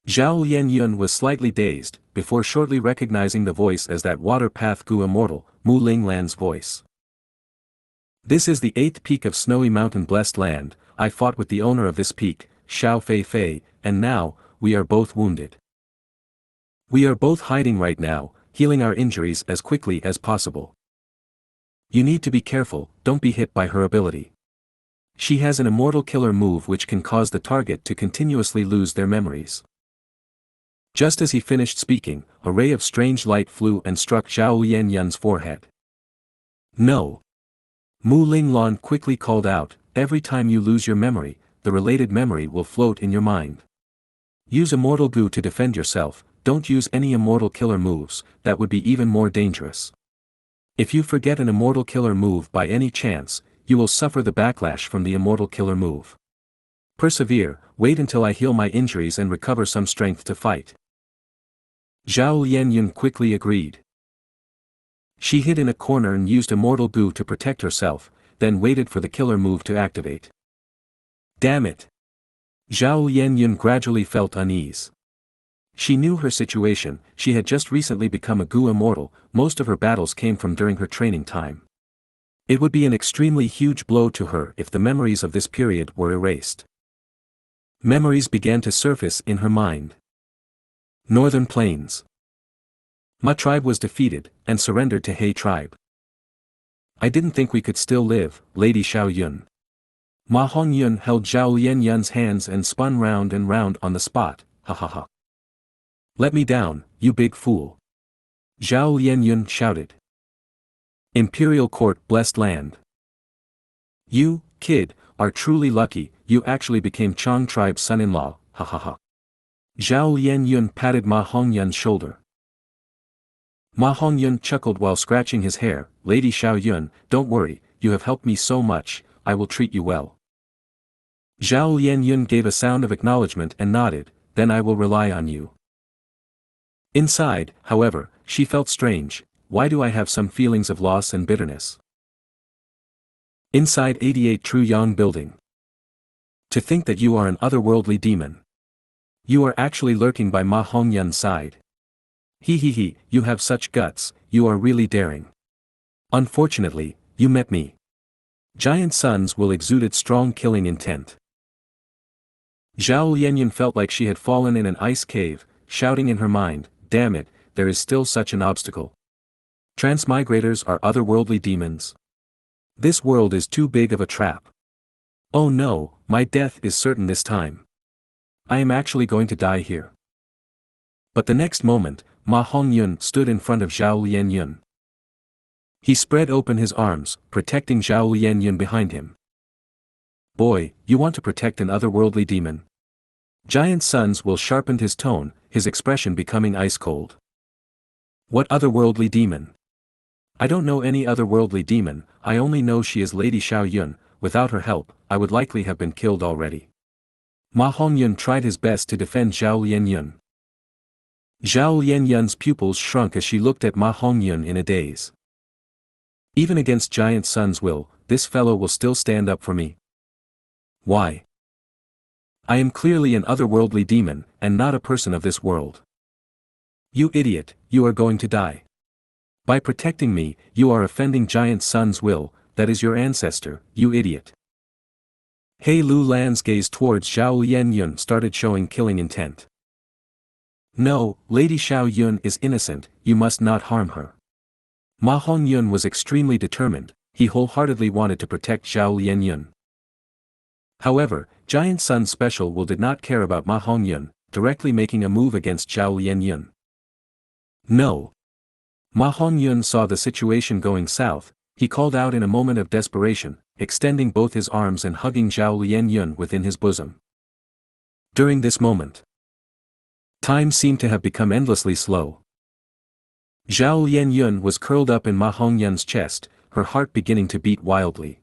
Zhao Lianyun was slightly dazed, before shortly recognizing the voice as that Water Path Gu Immortal, Mu Linglan's voice. This is the 8th peak of Snowy Mountain Blessed Land. I fought with the owner of this peak, Xiao Fei, and now, we are both wounded. We are both hiding right now, healing our injuries as quickly as possible. You need to be careful, don't be hit by her ability. She has an immortal killer move which can cause the target to continuously lose their memories. Just as he finished speaking, a ray of strange light flew and struck Zhao Lianyun's forehead. No. Mu Linglan quickly called out, every time you lose your memory, the related memory will float in your mind. Use Immortal Gu to defend yourself, don't use any immortal killer moves, that would be even more dangerous. If you forget an immortal killer move by any chance, you will suffer the backlash from the immortal killer move. Persevere, wait until I heal my injuries and recover some strength to fight. Zhao Lianyun quickly agreed. She hid in a corner and used Immortal Gu to protect herself, then waited for the killer move to activate. Damn it! Zhao Lianyun gradually felt unease. She knew her situation, she had just recently become a Gu Immortal, most of her battles came from during her training time. It would be an extremely huge blow to her if the memories of this period were erased. Memories began to surface in her mind. Northern Plains. Ma tribe was defeated, and surrendered to He tribe. I didn't think we could still live, Lady Xiao Yun. Ma Hongyun held Zhao Lianyun's hands and spun round and round on the spot, ha ha ha. Let me down, you big fool. Zhao Lianyun shouted. Imperial Court Blessed Land. You, kid, are truly lucky, you actually became Chang tribe's son-in-law, ha ha ha. Zhao Lianyun patted Ma Hongyun's shoulder. Ma Hongyun chuckled while scratching his hair, Lady Xiao Yun, don't worry, you have helped me so much, I will treat you well. Zhao Lianyun gave a sound of acknowledgement and nodded, then I will rely on you. Inside, however, she felt strange, why do I have some feelings of loss and bitterness? Inside 88 True Yang Building. To think that you are an otherworldly demon. You are actually lurking by Ma Hongyun's side. He, you have such guts, you are really daring. Unfortunately, you met me. Giant suns will exuded strong killing intent. Zhao Lianyun felt like she had fallen in an ice cave, shouting in her mind, damn it, there is still such an obstacle. Transmigrators are otherworldly demons. This world is too big of a trap. Oh no, my death is certain this time. I am actually going to die here. But the next moment, Ma Hongyun stood in front of Zhao Lianyun. He spread open his arms, protecting Zhao Lianyun behind him. Boy, you want to protect an otherworldly demon? Giant Sun's will sharpened his tone, his expression becoming ice cold. What otherworldly demon? I don't know any otherworldly demon, I only know she is Lady Xiao Yun. Without her help, I would likely have been killed already. Ma Hongyun tried his best to defend Zhao Lianyun. Zhao Lianyun's pupils shrunk as she looked at Ma Hongyun in a daze. Even against Giant Sun's will, this fellow will still stand up for me. Why? I am clearly an otherworldly demon, and not a person of this world. You idiot, you are going to die. By protecting me, you are offending Giant Sun's will, that is your ancestor, you idiot. He Lu Lan's gaze towards Zhao Lianyun started showing killing intent. No, Lady Xiao Yun is innocent, you must not harm her. Ma Hongyun was extremely determined, he wholeheartedly wanted to protect Zhao Lianyun. However, Giant Sun's special will did not care about Ma Hongyun, directly making a move against Zhao Lianyun. No. Ma Hongyun saw the situation going south, he called out in a moment of desperation, extending both his arms and hugging Zhao Lianyun within his bosom. During this moment, time seemed to have become endlessly slow. Zhao Lianyun was curled up in Ma Hongyun's chest, her heart beginning to beat wildly.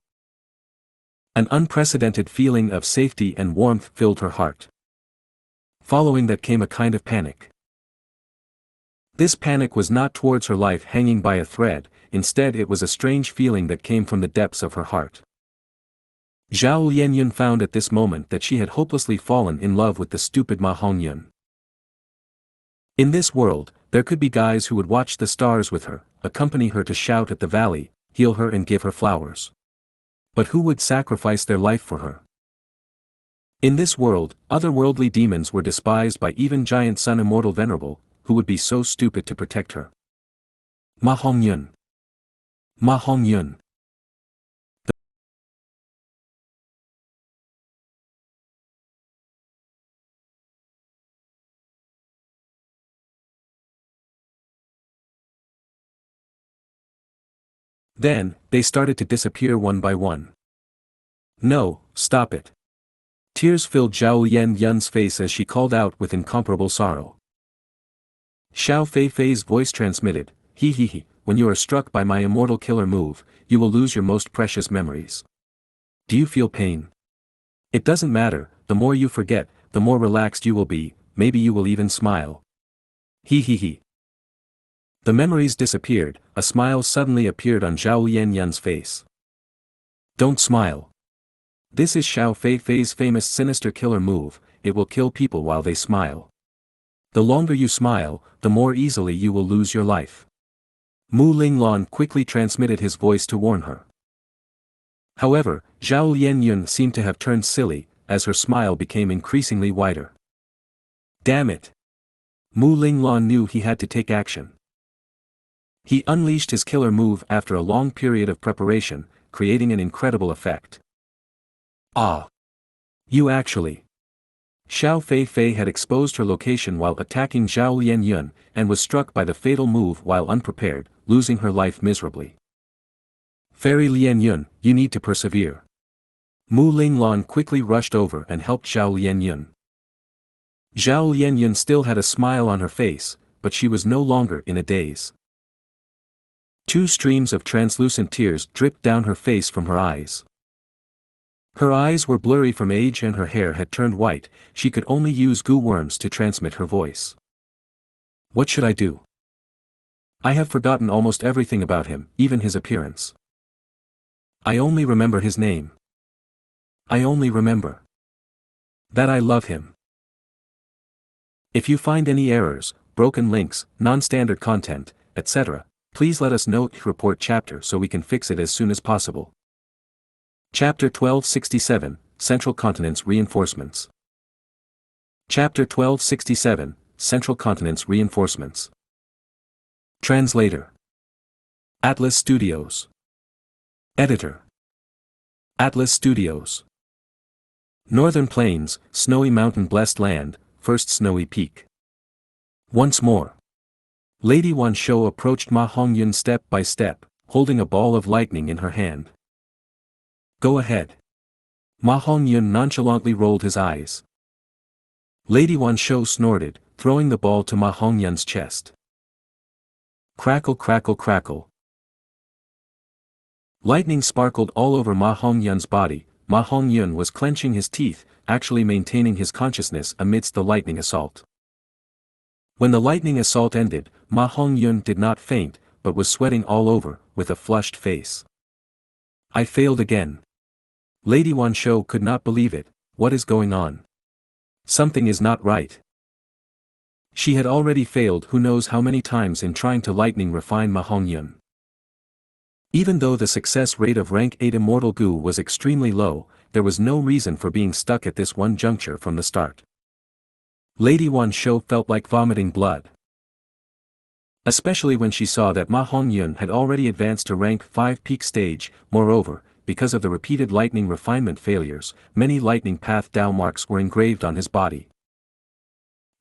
An unprecedented feeling of safety and warmth filled her heart. Following that came a kind of panic. This panic was not towards her life hanging by a thread, instead it was a strange feeling that came from the depths of her heart. Zhao Lianyun found at this moment that she had hopelessly fallen in love with the stupid Ma Hongyun. In this world, there could be guys who would watch the stars with her, accompany her to shout at the valley, heal her and give her flowers. But who would sacrifice their life for her? In this world, otherworldly demons were despised by even Giant Sun Immortal Venerable, who would be so stupid to protect her. Ma Hongyun. Ma Hongyun. Then, they started to disappear one by one. No, stop it. Tears filled Zhao Lianyun's face as she called out with incomparable sorrow. Xiao Feifei's voice transmitted, he, when you are struck by my immortal killer move, you will lose your most precious memories. Do you feel pain? It doesn't matter, the more you forget, the more relaxed you will be, maybe you will even smile. He. The memories disappeared, a smile suddenly appeared on Zhao Lianyun's face. Don't smile. This is Xiao Feifei's famous sinister killer move, it will kill people while they smile. The longer you smile, the more easily you will lose your life. Mu Linglong quickly transmitted his voice to warn her. However, Zhao Lianyun seemed to have turned silly, as her smile became increasingly wider. Damn it! Mu Linglong knew he had to take action. He unleashed his killer move after a long period of preparation, creating an incredible effect. Ah! You actually... Xiao Feifei had exposed her location while attacking Zhao Lianyun, and was struck by the fatal move while unprepared, losing her life miserably. Fairy Lianyun, you need to persevere. Mu Linglong quickly rushed over and helped Zhao Lianyun. Zhao Lianyun still had a smile on her face, but she was no longer in a daze. Two streams of translucent tears dripped down her face from her eyes. Her eyes were blurry from age and her hair had turned white, she could only use goo worms to transmit her voice. What should I do? I have forgotten almost everything about him, even his appearance. I only remember his name. I only remember that I love him. If you find any errors, broken links, non-standard content, etc., please let us know report chapter so we can fix it as soon as possible. Chapter 1267, Central Continent's Reinforcements. Chapter 1267, Central Continent's Reinforcements. Translator. Atlas Studios. Editor. Atlas Studios. Northern Plains, snowy mountain blessed land, first snowy peak. Once more. Lady Wan Shou approached Ma Hongyun step by step, holding a ball of lightning in her hand. Go ahead. Ma Hongyun nonchalantly rolled his eyes. Lady Wanshou snorted, throwing the ball to Ma Hongyun's chest. Crackle crackle crackle. Lightning sparkled all over Ma Hongyun's body. Ma Hongyun was clenching his teeth, actually maintaining his consciousness amidst the lightning assault. When the lightning assault ended, Ma Hongyun did not faint, but was sweating all over, with a flushed face. I failed again. Lady Wanshou could not believe it. What is going on? Something is not right. She had already failed who knows how many times in trying to lightning refine Ma Hongyun. Even though the success rate of rank 8 Immortal Gu was extremely low, there was no reason for being stuck at this one juncture from the start. Lady Wanshou felt like vomiting blood. Especially when she saw that Ma Hongyun had already advanced to rank 5 peak stage. Moreover, because of the repeated lightning refinement failures, many lightning path Dao marks were engraved on his body.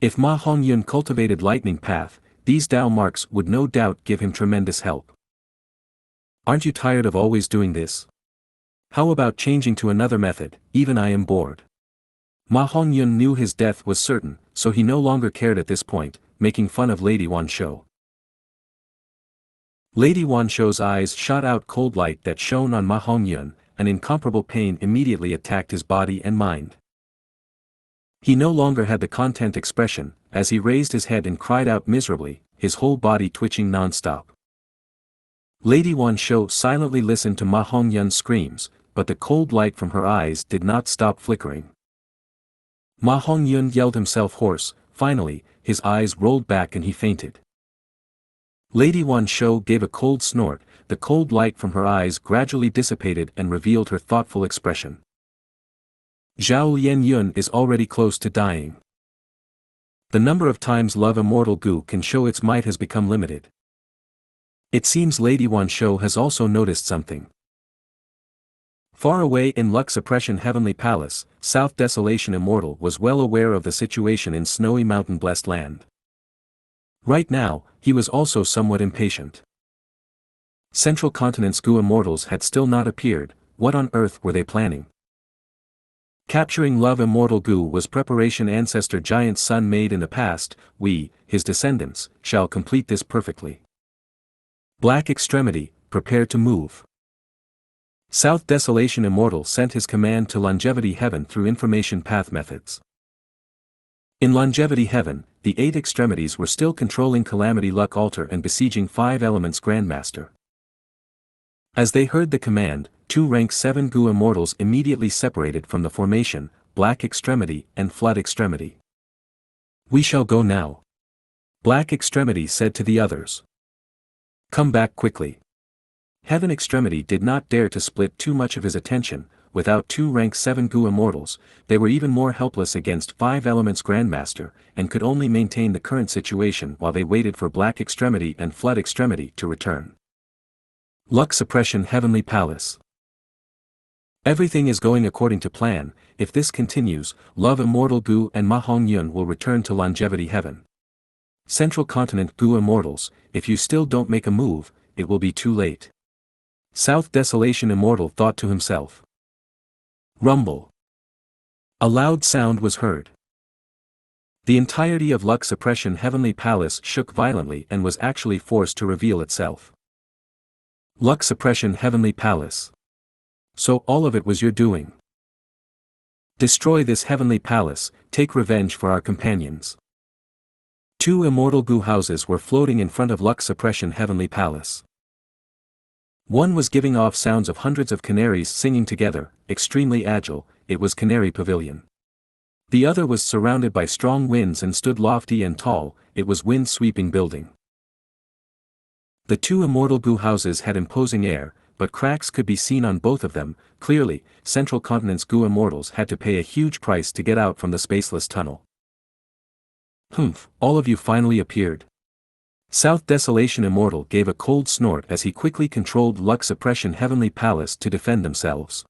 If Ma Hongyun cultivated lightning path, these Dao marks would no doubt give him tremendous help. Aren't you tired of always doing this? How about changing to another method? Even I am bored. Ma Hongyun knew his death was certain, so he no longer cared at this point, making fun of Lady Wanshou. Lady Wanshou's eyes shot out cold light that shone on Ma Hongyun. An incomparable pain immediately attacked his body and mind. He no longer had the content expression, as he raised his head and cried out miserably, his whole body twitching non-stop. Lady Wanshou silently listened to Ma Hongyun's screams, but the cold light from her eyes did not stop flickering. Ma Hongyun yelled himself hoarse. Finally, his eyes rolled back and he fainted. Lady Wanshou gave a cold snort. The cold light from her eyes gradually dissipated and revealed her thoughtful expression. Zhao Lianyun is already close to dying. The number of times Love Immortal Gu can show its might has become limited. It seems Lady Wanshou has also noticed something. Far away in Luck Suppression Heavenly Palace, South Desolation Immortal was well aware of the situation in snowy mountain-blessed land. Right now, he was also somewhat impatient. Central Continent's Gu Immortals had still not appeared. What on earth were they planning? Capturing Love Immortal Gu was preparation ancestor giant son made in the past. We, his descendants, shall complete this perfectly. Black Extremity, prepare to move. South Desolation Immortal sent his command to Longevity Heaven through information path methods. In Longevity Heaven, the 8 extremities were still controlling Calamity Luck Altar and besieging 5 Elements Grandmaster. As they heard the command, 2 rank 7 Gu Immortals immediately separated from the formation, Black Extremity and Flood Extremity. We shall go now. Black Extremity said to the others. Come back quickly. Heaven Extremity did not dare to split too much of his attention. Without 2 rank 7 Gu Immortals, they were even more helpless against 5 Elements Grandmaster, and could only maintain the current situation while they waited for Black Extremity and Flood Extremity to return. Luck Suppression Heavenly Palace. Everything is going according to plan. If this continues, Love Immortal Gu and Ma Hongyun will return to Longevity Heaven. Central Continent Gu Immortals, if you still don't make a move, it will be too late. South Desolation Immortal thought to himself. Rumble. A loud sound was heard. The entirety of Luck Suppression Heavenly Palace shook violently and was actually forced to reveal itself. Luck Suppression Heavenly Palace. So all of it was your doing. Destroy this Heavenly Palace, take revenge for our companions. 2 Immortal Gu houses were floating in front of Luck Suppression Heavenly Palace. One was giving off sounds of hundreds of canaries singing together, extremely agile. It was Canary Pavilion. The other was surrounded by strong winds and stood lofty and tall. It was Wind Sweeping Building. The 2 Immortal Gu houses had imposing air, but cracks could be seen on both of them. Clearly, Central Continent's Gu Immortals had to pay a huge price to get out from the spaceless tunnel. Humph, all of you finally appeared. South Desolation Immortal gave a cold snort as he quickly controlled Luck Suppression Heavenly Palace to defend themselves.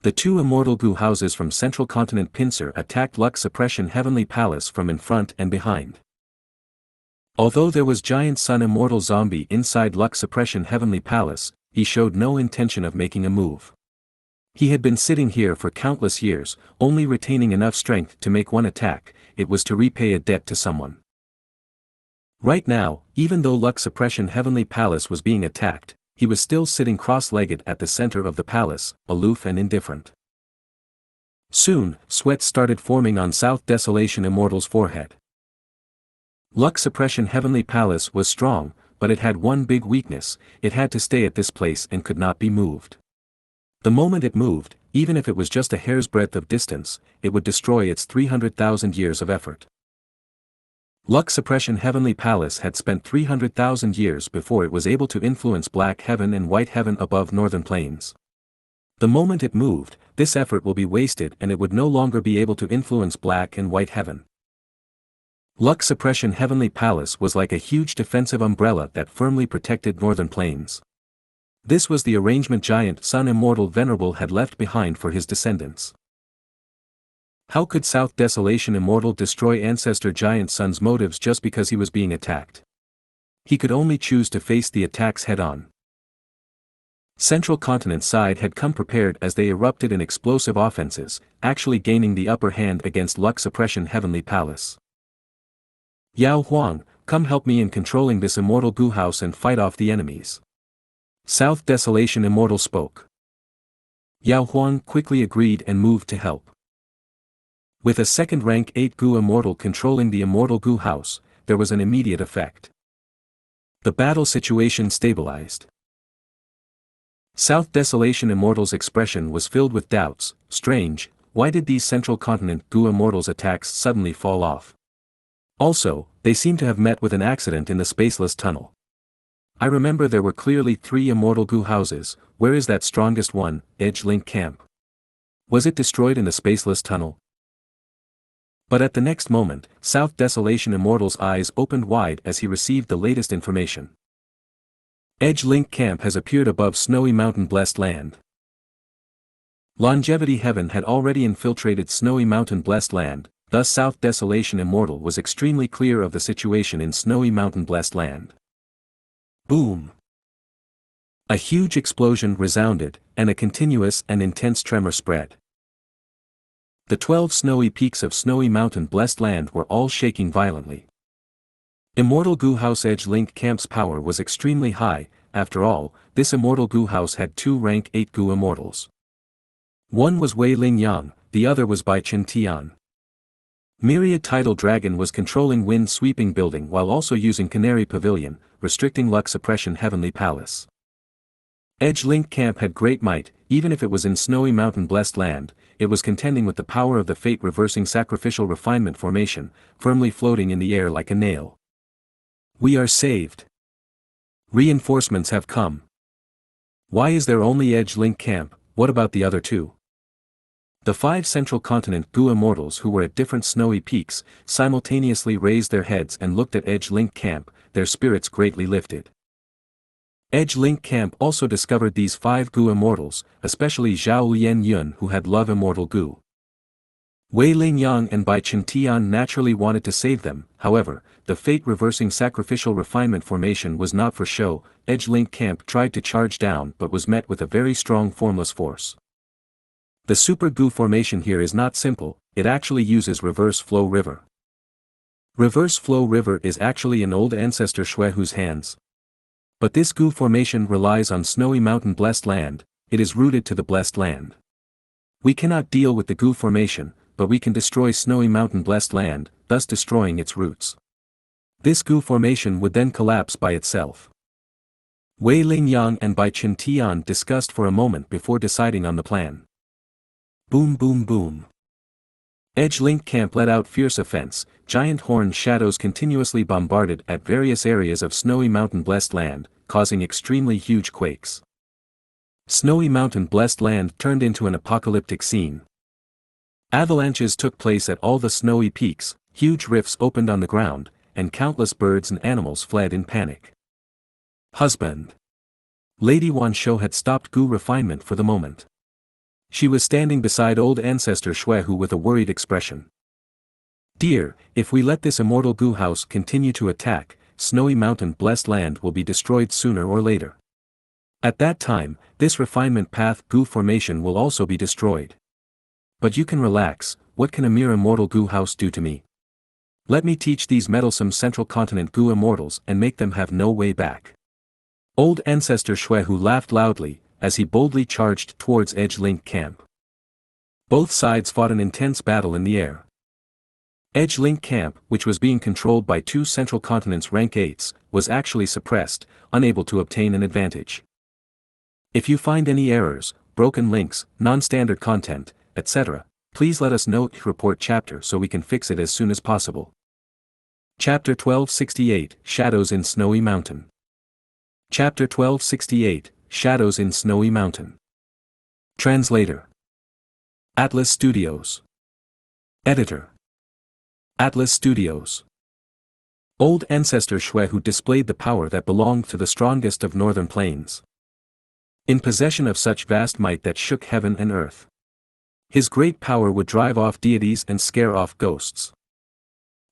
The 2 Immortal Gu houses from Central Continent Pincer attacked Luck Suppression Heavenly Palace from in front and behind. Although there was Giant Sun Immortal Zombie inside Luck Suppression Heavenly Palace, he showed no intention of making a move. He had been sitting here for countless years, only retaining enough strength to make one attack. It was to repay a debt to someone. Right now, even though Luck Suppression Heavenly Palace was being attacked, he was still sitting cross-legged at the center of the palace, aloof and indifferent. Soon, sweat started forming on South Desolation Immortal's forehead. Luck Suppression Heavenly Palace was strong, but it had one big weakness: it had to stay at this place and could not be moved. The moment it moved, even if it was just a hair's breadth of distance, it would destroy its 300,000 years of effort. Luck Suppression Heavenly Palace had spent 300,000 years before it was able to influence Black Heaven and White Heaven above Northern Plains. The moment it moved, this effort will be wasted and it would no longer be able to influence Black and White Heaven. Luck Suppression Heavenly Palace was like a huge defensive umbrella that firmly protected Northern Plains. This was the arrangement Giant Sun Immortal Venerable had left behind for his descendants. How could South Desolation Immortal destroy Ancestor Giant Sun's motives just because he was being attacked? He could only choose to face the attacks head-on. Central Continent side had come prepared as they erupted in explosive offenses, actually gaining the upper hand against Luck Suppression Heavenly Palace. Yao Huang, come help me in controlling this Immortal Gu House and fight off the enemies. South Desolation Immortal spoke. Yao Huang quickly agreed and moved to help. With a second rank 8 Gu Immortal controlling the Immortal Gu House, there was an immediate effect. The battle situation stabilized. South Desolation Immortal's expression was filled with doubts. Strange, why did these Central Continent Gu Immortals' attacks suddenly fall off? Also, they seem to have met with an accident in the spaceless tunnel. I remember there were clearly 3 Immortal Gu houses. Where is that strongest one? Edge Link Camp. Was it destroyed in the spaceless tunnel? But at the next moment, South Desolation Immortal's eyes opened wide as he received the latest information. Edge Link Camp has appeared above Snowy Mountain Blessed Land. Longevity Heaven had already infiltrated Snowy Mountain Blessed Land, thus South Desolation Immortal was extremely clear of the situation in Snowy Mountain Blessed Land. Boom! A huge explosion resounded, and a continuous and intense tremor spread. The 12 snowy peaks of Snowy Mountain Blessed Land were all shaking violently. Immortal Gu House Edge Link Camp's power was extremely high. After all, this Immortal Gu House had 2 rank 8 Gu Immortals. One was Wei Ling Yang, the other was Bai Chen Tian. Myriad Tidal Dragon was controlling Wind Sweeping Building while also using Canary Pavilion, restricting Luck Suppression Heavenly Palace. Edge Link Camp had great might. Even if it was in Snowy Mountain Blessed Land, it was contending with the power of the fate-reversing Sacrificial Refinement Formation, firmly floating in the air like a nail. We are saved. Reinforcements have come. Why is there only Edge Link Camp? What about the other 2? The 5 Central Continent Gu Immortals who were at different snowy peaks, simultaneously raised their heads and looked at Edge Link Camp, their spirits greatly lifted. Edge Link Camp also discovered these 5 Gu Immortals, especially Zhao Yen Yun who had Love Immortal Gu. Wei Ling Yang and Bai Chen Tian naturally wanted to save them. However, the fate-reversing Sacrificial Refinement Formation was not for show. Edge Link Camp tried to charge down but was met with a very strong formless force. The Super Gu formation here is not simple, it actually uses Reverse Flow River. Reverse Flow River is actually an old ancestor Xuehu's hands. But this Gu formation relies on Snowy Mountain Blessed Land, it is rooted to the Blessed Land. We cannot deal with the Gu formation, but we can destroy Snowy Mountain Blessed Land, thus destroying its roots. This Gu formation would then collapse by itself. Wei Ling Yang and Bai Chen Tian discussed for a moment before deciding on the plan. Boom boom boom. Edge Link Camp let out fierce offense, giant horned shadows continuously bombarded at various areas of Snowy Mountain Blessed Land, causing extremely huge quakes. Snowy Mountain Blessed Land turned into an apocalyptic scene. Avalanches took place at all the snowy peaks, huge rifts opened on the ground, and countless birds and animals fled in panic. Husband. Lady Wanshou had stopped Gu refinement for the moment. She was standing beside old ancestor Xuehu with a worried expression. Dear, if we let this Immortal Gu House continue to attack, Snowy Mountain Blessed Land will be destroyed sooner or later. At that time, this refinement path Gu formation will also be destroyed. But you can relax, what can a mere immortal Gu house do to me? Let me teach these meddlesome central continent Gu immortals and make them have no way back. Old Ancestor Xuehu laughed loudly, as he boldly charged towards Edge-Link Camp. Both sides fought an intense battle in the air. Edge-Link Camp, which was being controlled by two central continents rank 8s, was actually suppressed, unable to obtain an advantage. If you find any errors, broken links, non-standard content, etc., please let us know report chapter so we can fix it as soon as possible. Chapter 1268, Shadows in Snowy Mountain. Chapter 1268, Shadows in Snowy Mountain. Translator. Atlas Studios. Editor. Atlas Studios. Old Ancestor Xuehu displayed the power that belonged to the strongest of northern plains. In possession of such vast might that shook heaven and earth. His great power would drive off deities and scare off ghosts.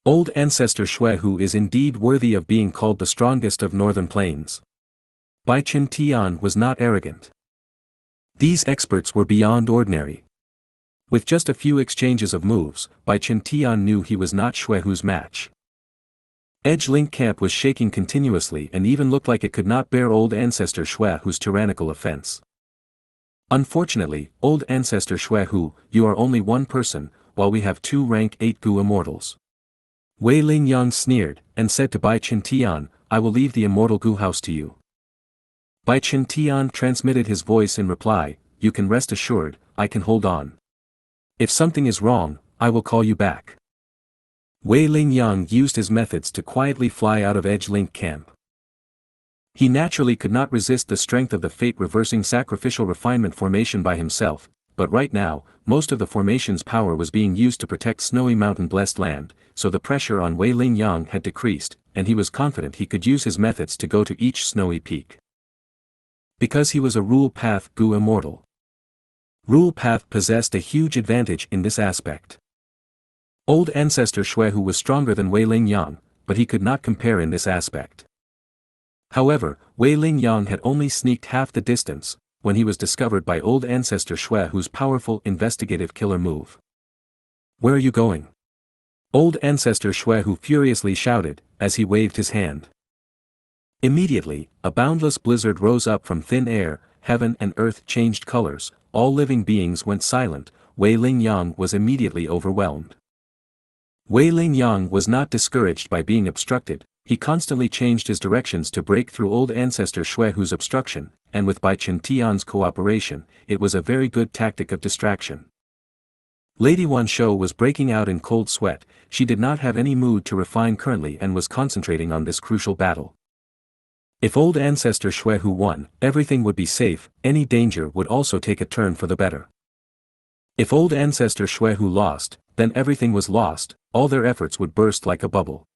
Old Ancestor Xuehu is indeed worthy of being called the strongest of northern plains. Bai Qin Tian was not arrogant. These experts were beyond ordinary. With just a few exchanges of moves, Bai Qin Tian knew he was not Xuehu's match. Edge-Link Camp was shaking continuously and even looked like it could not bear Old Ancestor Xuehu's tyrannical offense. Unfortunately, Old Ancestor Xuehu, you are only one person, while we have two rank 8 Gu immortals. Wei Lingyang sneered, and said to Bai Qin Tian, I will leave the immortal Gu house to you. Bai Qin Tian transmitted his voice in reply, you can rest assured, I can hold on. If something is wrong, I will call you back. Wei Lingyang used his methods to quietly fly out of Edge-Link Camp. He naturally could not resist the strength of the fate-reversing sacrificial refinement formation by himself, but right now, most of the formation's power was being used to protect Snowy Mountain blessed land, so the pressure on Wei Lingyang had decreased, and he was confident he could use his methods to go to each snowy peak. Because he was a Rule Path Gu immortal. Rule Path possessed a huge advantage in this aspect. Old Ancestor Xuehu was stronger than Wei Lingyang, but he could not compare in this aspect. However, Wei Lingyang had only sneaked half the distance, when he was discovered by Old Ancestor Xuehu's powerful investigative killer move. Where are you going? Old Ancestor Xuehu furiously shouted, as he waved his hand. Immediately, a boundless blizzard rose up from thin air, heaven and earth changed colors, all living beings went silent, Wei Lingyang was immediately overwhelmed. Wei Lingyang was not discouraged by being obstructed, he constantly changed his directions to break through Old Ancestor Xuehu's obstruction, and with Bai Qin Tian's cooperation, it was a very good tactic of distraction. Lady Wanshou was breaking out in cold sweat, she did not have any mood to refine currently and was concentrating on this crucial battle. If Old Ancestor Xuehu won, everything would be safe, any danger would also take a turn for the better. If Old Ancestor Xuehu lost, then everything was lost, all their efforts would burst like a bubble.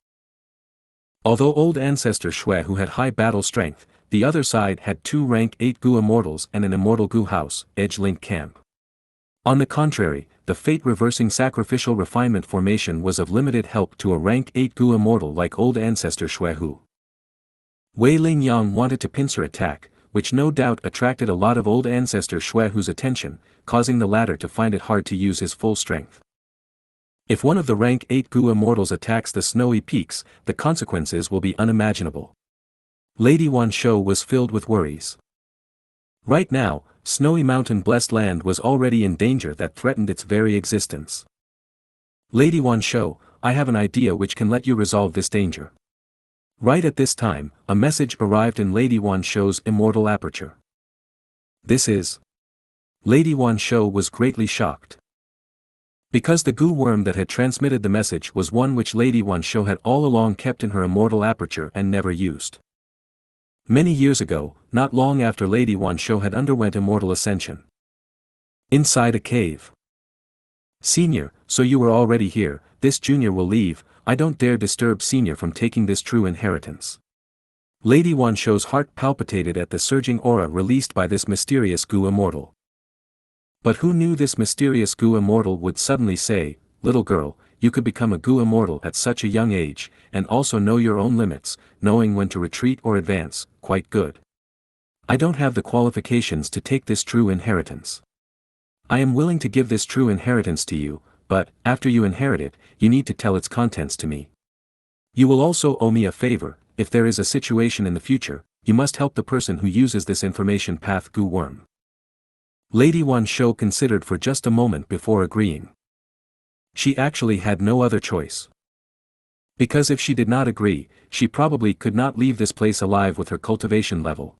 Although Old Ancestor Xuehu had high battle strength, the other side had two rank 8 Gu immortals and an immortal Gu house, Edge-Link Camp. On the contrary, the fate-reversing sacrificial refinement formation was of limited help to a rank 8 Gu immortal like Old Ancestor Xuehu. Wei Lingyang wanted to pincer attack, which no doubt attracted a lot of Old Ancestor Xuehu's attention, causing the latter to find it hard to use his full strength. If one of the rank 8 Gu immortals attacks the snowy peaks, the consequences will be unimaginable. Lady Wanshou was filled with worries. Right now, Snowy Mountain blessed land was already in danger that threatened its very existence. Lady Wanshou, I have an idea which can let you resolve this danger. Right at this time, a message arrived in Lady Wanshou's immortal aperture. This is. Lady Wanshou was greatly shocked. Because the Gu worm that had transmitted the message was one which Lady Wanshou had all along kept in her immortal aperture and never used. Many years ago, not long after Lady Wanshou had underwent immortal ascension. Inside a cave. Senior, so you were already here, this junior will leave, I don't dare disturb senior from taking this true inheritance. Lady Wanshou's heart palpitated at the surging aura released by this mysterious Gu immortal. But who knew this mysterious Gu immortal would suddenly say, little girl, you could become a Gu immortal at such a young age, and also know your own limits, knowing when to retreat or advance, quite good. I don't have the qualifications to take this true inheritance. I am willing to give this true inheritance to you, but, after you inherit it, you need to tell its contents to me. You will also owe me a favor. If there is a situation in the future, you must help the person who uses this information path Gu worm. Lady Wan Shou considered for just a moment before agreeing. She actually had no other choice. Because if she did not agree, she probably could not leave this place alive with her cultivation level.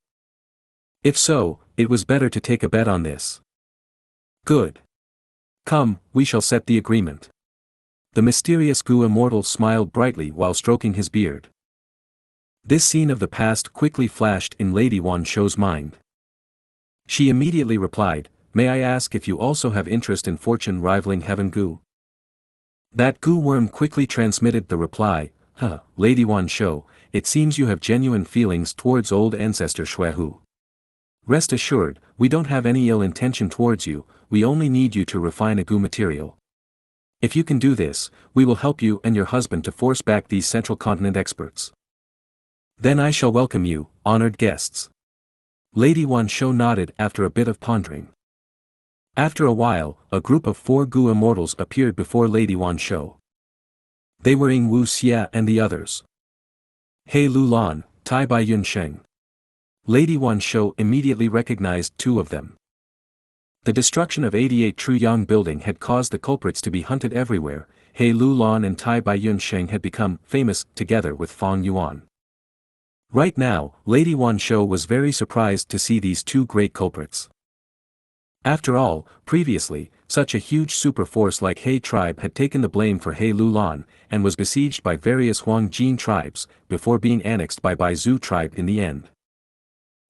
If so, it was better to take a bet on this. Good. Come, we shall set the agreement. The mysterious Gu immortal smiled brightly while stroking his beard. This scene of the past quickly flashed in Lady Wan Shou's mind. She immediately replied, "May I ask if you also have interest in fortune rivaling heaven Gu?" That Gu worm quickly transmitted the reply, Lady Wan Shou, it seems you have genuine feelings towards old ancestor Xuehu. Rest assured, we don't have any ill intention towards you, we only need you to refine a Gu material. If you can do this, we will help you and your husband to force back these Central Continent experts. Then I shall welcome you, honored guests. Lady Wan Shou nodded after a bit of pondering. After a while, a group of 4 Gu immortals appeared before Lady Wan Shou. They were Xianxia and the others. He Lulan, Tai Bai Yunsheng. Lady Wan Shou immediately recognized 2 of them. The destruction of 88 Truyang building had caused the culprits to be hunted everywhere. He Lulan and Tai Bai Yunsheng had become famous together with Fang Yuan. Right now, Lady Wan Shou was very surprised to see these 2 great culprits. After all, previously, such a huge super force like He tribe had taken the blame for He Lulan, and was besieged by various Huang Jin tribes, before being annexed by Bai Zhu tribe in the end.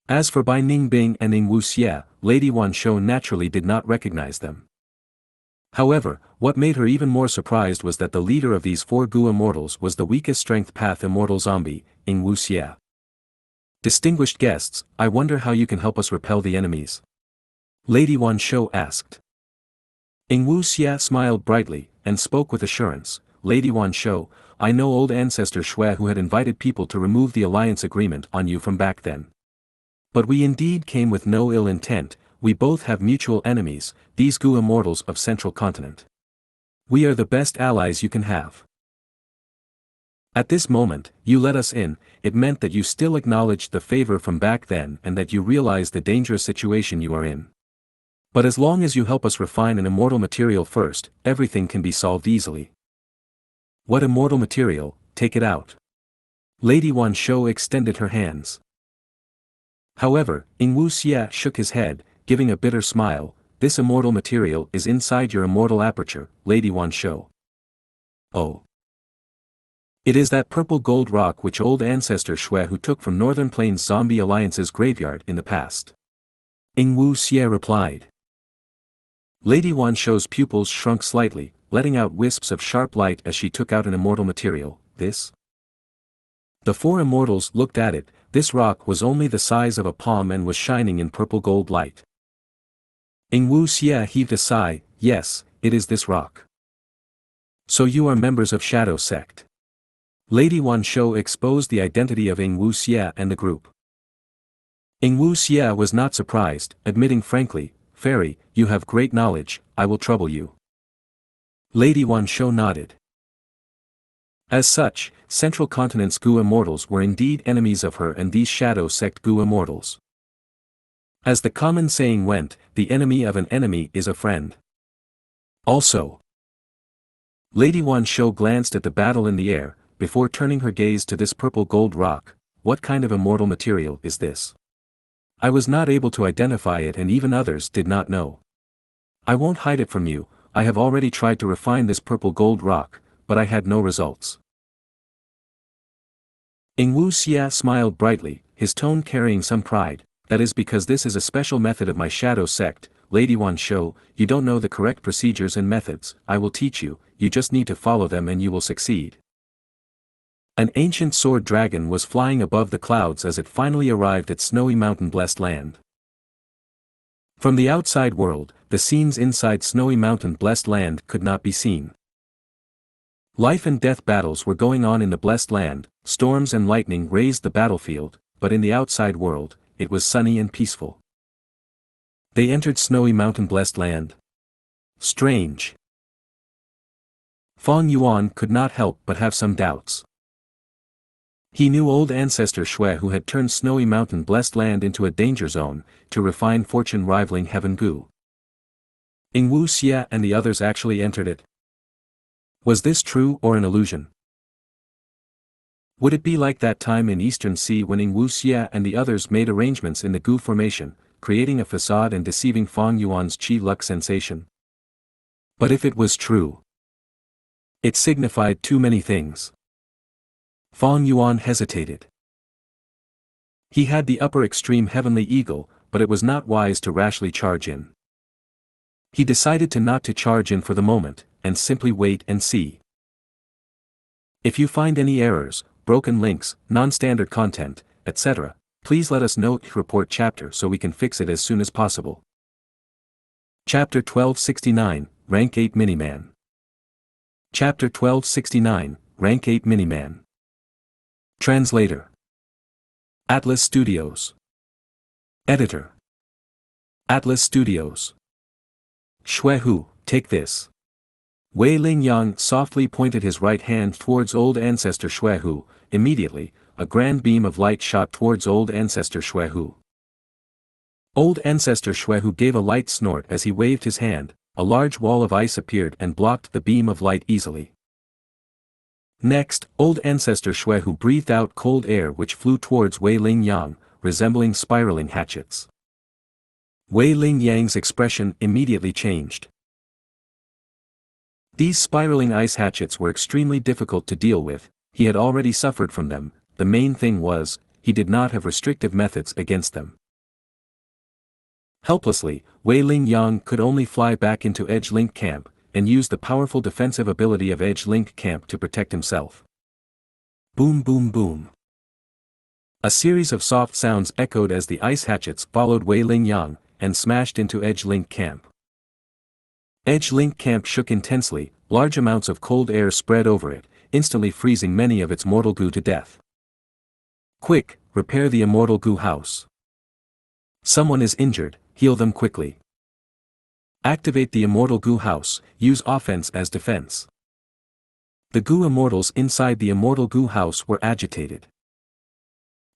As for Bai Ningbing and Xianxia, Lady Wan Shou naturally did not recognize them. However, what made her even more surprised was that the leader of these 4 Gu immortals was the weakest strength path immortal zombie, Xianxia. Distinguished guests, I wonder how you can help us repel the enemies? Lady Wan Shou asked. Xianxia smiled brightly, and spoke with assurance, Lady Wan Shou, I know old ancestor Xue who had invited people to remove the alliance agreement on you from back then. But we indeed came with no ill intent, we both have mutual enemies, these Gu immortals of Central Continent. We are the best allies you can have. At this moment, you let us in, it meant that you still acknowledged the favor from back then and that you realized the dangerous situation you are in. But as long as you help us refine an immortal material first, everything can be solved easily. What immortal material? Take it out. Lady Wan Shou extended her hands. However, Xianxia shook his head, giving a bitter smile, this immortal material is inside your immortal aperture, Lady Wan Shou. Oh. It is that purple gold rock which old ancestor Xue who took from Northern Plains Zombie Alliance's graveyard in the past. Xianxia replied. Lady Wan Shou's pupils shrunk slightly, letting out wisps of sharp light as she took out an immortal material, this? The 4 immortals looked at it, this rock was only the size of a palm and was shining in purple gold light. Xianxia heaved a sigh, yes, it is this rock. So you are members of Shadow Sect. Lady Wan Shou exposed the identity of Xianxia and the group. Xianxia was not surprised, admitting frankly, Fairy, you have great knowledge, I will trouble you. Lady Wan Shou nodded. As such, Central Continent's Gu immortals were indeed enemies of her and these Shadow Sect Gu immortals. As the common saying went, the enemy of an enemy is a friend. Also, Lady Wan Shou glanced at the battle in the air, before turning her gaze to this purple gold rock. What kind of immortal material is this? I was not able to identify it and even others did not know. I won't hide it from you, I have already tried to refine this purple gold rock, but I had no results. Xianxia smiled brightly, his tone carrying some pride, that is because this is a special method of my Shadow Sect, Lady Wan Shou, you don't know the correct procedures and methods, I will teach you, you just need to follow them and you will succeed. An ancient sword dragon was flying above the clouds as it finally arrived at Snowy Mountain Blessed Land. From the outside world, the scenes inside Snowy Mountain Blessed Land could not be seen. Life and death battles were going on in the Blessed Land, storms and lightning razed the battlefield, but in the outside world, it was sunny and peaceful. They entered snowy mountain-blessed land. Strange. Fang Yuan could not help but have some doubts. He knew old ancestor Shui who had turned snowy mountain-blessed land into a danger zone, to refine fortune rivaling heaven Gu. Xianxia and the others actually entered it. Was this true or an illusion? Would it be like that time in Eastern Sea when Xianxia and the others made arrangements in the Gu formation, creating a facade and deceiving Fang Yuan's Qi luck sensation? But if it was true, it signified too many things. Fang Yuan hesitated. He had the upper extreme heavenly eagle, but it was not wise to rashly charge in. He decided not to charge in for the moment, and simply wait and see. If you find any errors, broken links, non-standard content, etc., please let us know in the report chapter so we can fix it as soon as possible. Chapter 1269, Rank 8 Miniman. Chapter 1269, Rank 8 Miniman. Translator. Atlas Studios. Editor. Atlas Studios. Shuehu, take this. Wei Lingyang softly pointed his right hand towards old ancestor Shuehu. Immediately, a grand beam of light shot towards old ancestor Shuehu. Old ancestor Shuehu gave a light snort as he waved his hand. A large wall of ice appeared and blocked the beam of light easily. Next, old ancestor Shuehu breathed out cold air which flew towards Wei Lingyang, resembling spiraling hatchets. Wei Lingyang's expression immediately changed. These spiraling ice hatchets were extremely difficult to deal with. He had already suffered from them. The main thing was, he did not have restrictive methods against them. Helplessly, Wei Lingyang could only fly back into Edge Link Camp, and use the powerful defensive ability of Edge Link Camp to protect himself. Boom boom boom. A series of soft sounds echoed as the ice hatchets followed Wei Lingyang, and smashed into Edge Link Camp. Edge Link Camp shook intensely, large amounts of cold air spread over it, instantly freezing many of its mortal Gu to death. Quick, repair the immortal Gu house. Someone is injured, heal them quickly. Activate the immortal Gu house, use offense as defense. The Gu immortals inside the immortal Gu house were agitated.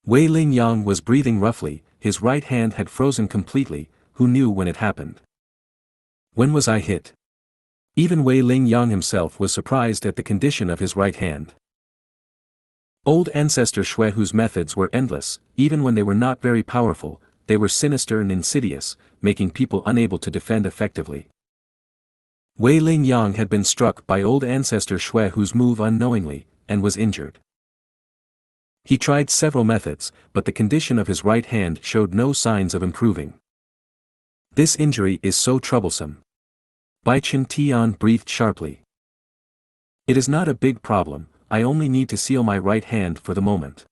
Wei Lingyang was breathing roughly, his right hand had frozen completely. Who knew when it happened? When was I hit? Even Wei Lingyang himself was surprised at the condition of his right hand. Old ancestor Shuehu's methods were endless. Even when they were not very powerful, they were sinister and insidious, making people unable to defend effectively. Wei Lingyang had been struck by old ancestor Shuehu's move unknowingly, and was injured. He tried several methods, but the condition of his right hand showed no signs of improving. This injury is so troublesome. Bai Chen Tian breathed sharply. It is not a big problem, I only need to seal my right hand for the moment.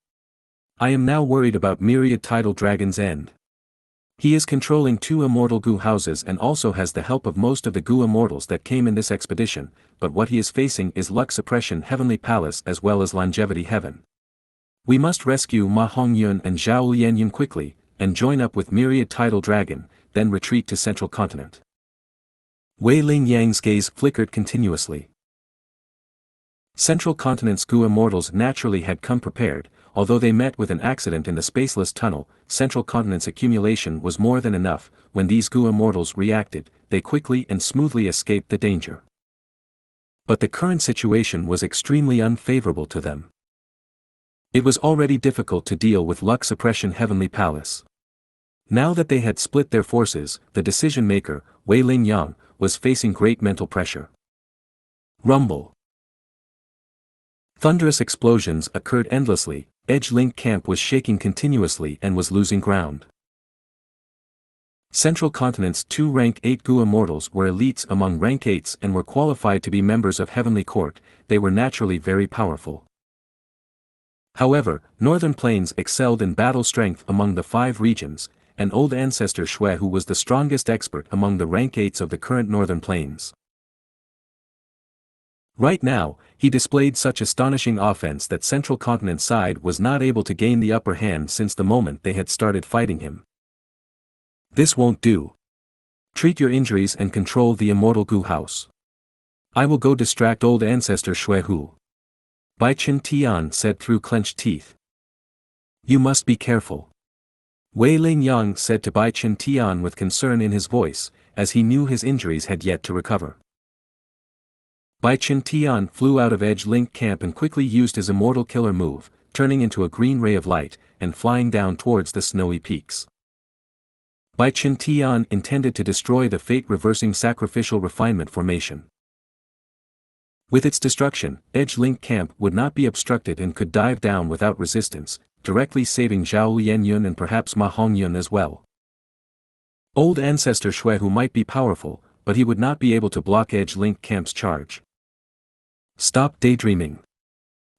I am now worried about Myriad Tidal Dragon's end. He is controlling 2 immortal Gu houses and also has the help of most of the Gu immortals that came in this expedition, but what he is facing is Luck Suppression Heavenly Palace as well as Longevity Heaven. We must rescue Ma Hongyun and Zhao Lianyun quickly, and join up with Myriad Tidal Dragon, then retreat to Central Continent. Wei Lingyang's gaze flickered continuously. Central Continent's Gu immortals naturally had come prepared. Although they met with an accident in the spaceless tunnel, Central Continent's accumulation was more than enough. When these Gu immortals reacted, they quickly and smoothly escaped the danger. But the current situation was extremely unfavorable to them. It was already difficult to deal with Luck Suppression Heavenly Palace. Now that they had split their forces, the decision-maker, Wei Lingyang, was facing great mental pressure. Rumble. Thunderous explosions occurred endlessly. Edge Link Camp was shaking continuously and was losing ground. Central Continent's 2 Rank 8 Gu immortals were elites among Rank 8s and were qualified to be members of Heavenly Court. They were naturally very powerful. However, Northern Plains excelled in battle strength among the 5 regions, and old ancestor Shuehu was the strongest expert among the Rank 8s of the current Northern Plains. Right now, he displayed such astonishing offense that Central Continent side was not able to gain the upper hand since the moment they had started fighting him. This won't do. Treat your injuries and control the immortal Gu house. I will go distract old ancestor Xuehu. Bai Chen Tian said through clenched teeth. You must be careful. Wei Lingyang said to Bai Chen Tian with concern in his voice, as he knew his injuries had yet to recover. Bai Chen Tian flew out of Edge Link camp and quickly used his immortal killer move, turning into a green ray of light, and flying down towards the snowy peaks. Bai Chen Tian intended to destroy the fate-reversing sacrificial refinement formation. With its destruction, Edge Link camp would not be obstructed and could dive down without resistance, directly saving Zhao Lianyun and perhaps Ma Hongyun as well. Old ancestor Xuehu might be powerful, but he would not be able to block Edge Link camp's charge. Stop daydreaming.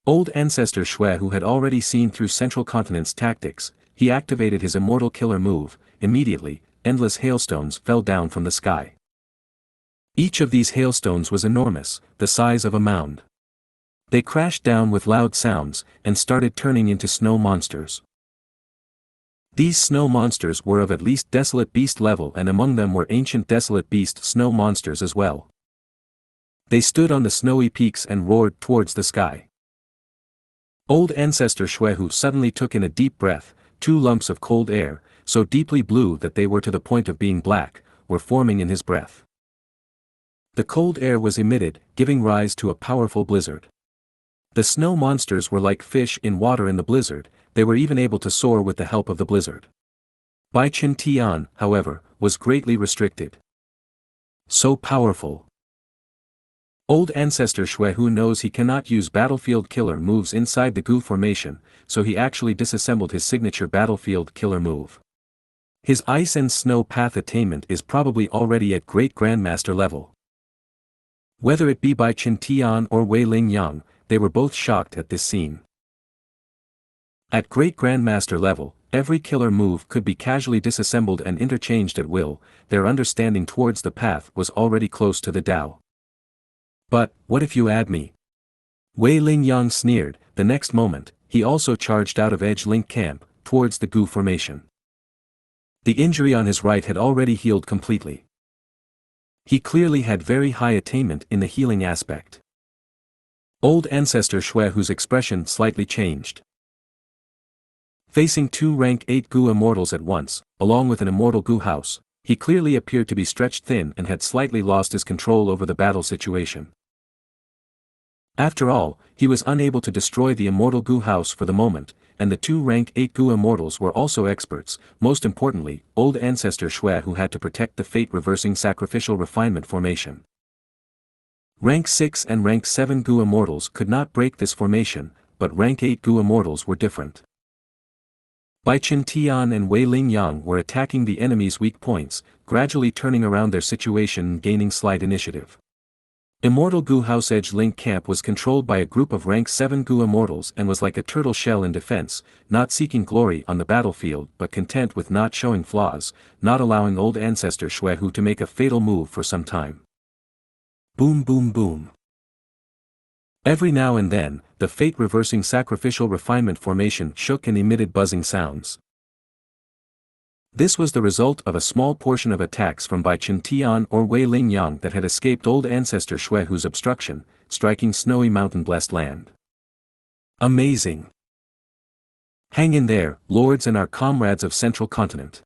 Old ancestor Xuehu had already seen through Central Continent's tactics. He activated his immortal killer move. Immediately, endless hailstones fell down from the sky. Each of these hailstones was enormous, the size of a mound. They crashed down with loud sounds, and started turning into snow monsters. These snow monsters were of at least desolate beast level, and among them were ancient desolate beast snow monsters as well. They stood on the snowy peaks and roared towards the sky. Old ancestor Xuehu suddenly took in a deep breath. 2 lumps of cold air, so deeply blue that they were to the point of being black, were forming in his breath. The cold air was emitted, giving rise to a powerful blizzard. The snow monsters were like fish in water in the blizzard. They were even able to soar with the help of the blizzard. Bai Chen Tian, however, was greatly restricted. So powerful. Old ancestor Xuehu knows he cannot use battlefield killer moves inside the Gu formation, so he actually disassembled his signature battlefield killer move. His ice and snow path attainment is probably already at Great Grandmaster level. Whether it be Bai Chen Tian or Wei Lingyang, they were both shocked at this scene. At Great Grandmaster level, every killer move could be casually disassembled and interchanged at will. Their understanding towards the path was already close to the Tao. But, what if you add me? Wei Lingyang sneered. The next moment, he also charged out of Edge Link camp, towards the Gu formation. The injury on his right had already healed completely. He clearly had very high attainment in the healing aspect. Old ancestor Xuehu's expression slightly changed. Facing 2 rank 8 Gu immortals at once, along with an immortal Gu house, he clearly appeared to be stretched thin and had slightly lost his control over the battle situation. After all, he was unable to destroy the immortal Gu house for the moment, and the 2 rank 8 Gu immortals were also experts. Most importantly, old ancestor Xuehu had to protect the fate-reversing sacrificial refinement formation. Rank 6 and rank 7 Gu immortals could not break this formation, but rank 8 Gu immortals were different. Bai Chen Tian and Wei Lingyang were attacking the enemy's weak points, gradually turning around their situation and gaining slight initiative. Immortal Gu House Edge Link Camp was controlled by a group of rank 7 Gu immortals and was like a turtle shell in defense, not seeking glory on the battlefield but content with not showing flaws, not allowing old ancestor Xuehu to make a fatal move for some time. Boom boom boom. Every now and then, the fate-reversing sacrificial refinement formation shook and emitted buzzing sounds. This was the result of a small portion of attacks from Bai Chen Tian or Wei Lingyang that had escaped old ancestor Xuehu's obstruction, striking snowy mountain-blessed land. Amazing! Hang in there, lords and our comrades of Central Continent.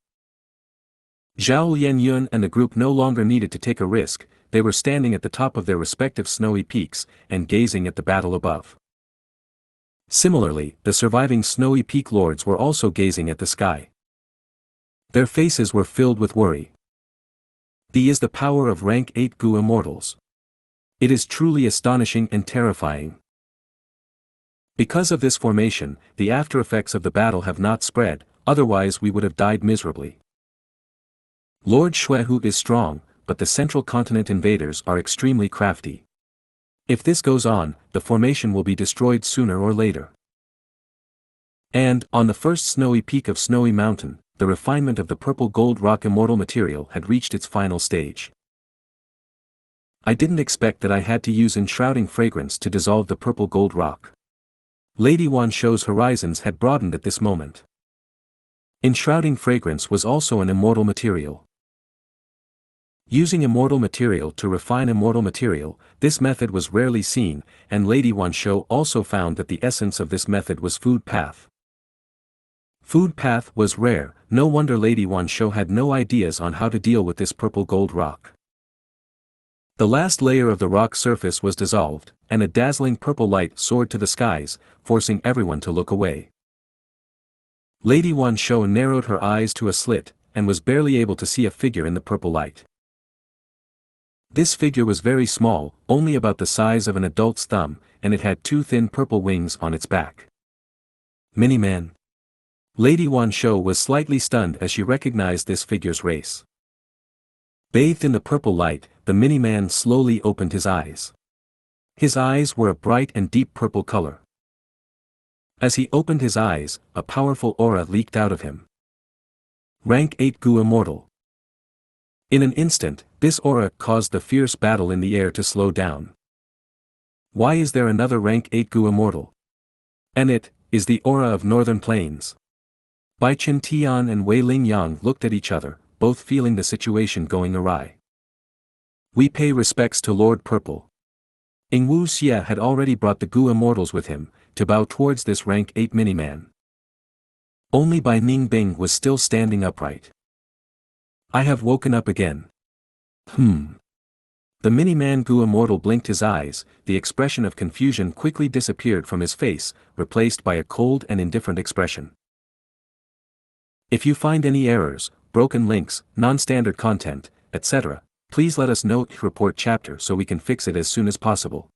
Zhao Lianyun and the group no longer needed to take a risk. They were standing at the top of their respective snowy peaks, and gazing at the battle above. Similarly, the surviving snowy peak lords were also gazing at the sky. Their faces were filled with worry. The is the power of rank 8 Gu immortals. It is truly astonishing and terrifying. Because of this formation, the after-effects of the battle have not spread, otherwise we would have died miserably. Lord Xuehu is strong, but the Central Continent invaders are extremely crafty. If this goes on, the formation will be destroyed sooner or later. And, on the first snowy peak of Snowy Mountain, the refinement of the purple gold rock immortal material had reached its final stage. I didn't expect that I had to use enshrouding fragrance to dissolve the purple gold rock. Lady Wanshou's horizons had broadened at this moment. Enshrouding fragrance was also an immortal material. Using immortal material to refine immortal material, this method was rarely seen, and Lady Wanshou also found that the essence of this method was food path. Food path was rare, no wonder Lady Wanshou had no ideas on how to deal with this purple gold rock. The last layer of the rock surface was dissolved, and a dazzling purple light soared to the skies, forcing everyone to look away. Lady Wanshou narrowed her eyes to a slit, and was barely able to see a figure in the purple light. This figure was very small, only about the size of an adult's thumb, and it had two thin purple wings on its back. Mini-Man. Lady Wanshou was slightly stunned as she recognized this figure's race. Bathed in the purple light, the mini-man slowly opened his eyes. His eyes were a bright and deep purple color. As he opened his eyes, a powerful aura leaked out of him. Rank 8 Gu Immortal. In an instant, this aura caused the fierce battle in the air to slow down. Why is there another Rank 8 Gu Immortal? And it is the aura of Northern Plains. Bai Chen Tian and Wei Ling Yang looked at each other, both feeling the situation going awry. We pay respects to Lord Purple. Xianxia had already brought the Gu Immortals with him, to bow towards this Rank 8 mini-man. Only Bai Ningbing was still standing upright. I have woken up again. The mini-man Gu Immortal blinked his eyes, the expression of confusion quickly disappeared from his face, replaced by a cold and indifferent expression. If you find any errors, broken links, non-standard content, etc., please let us know in report chapter so we can fix it as soon as possible.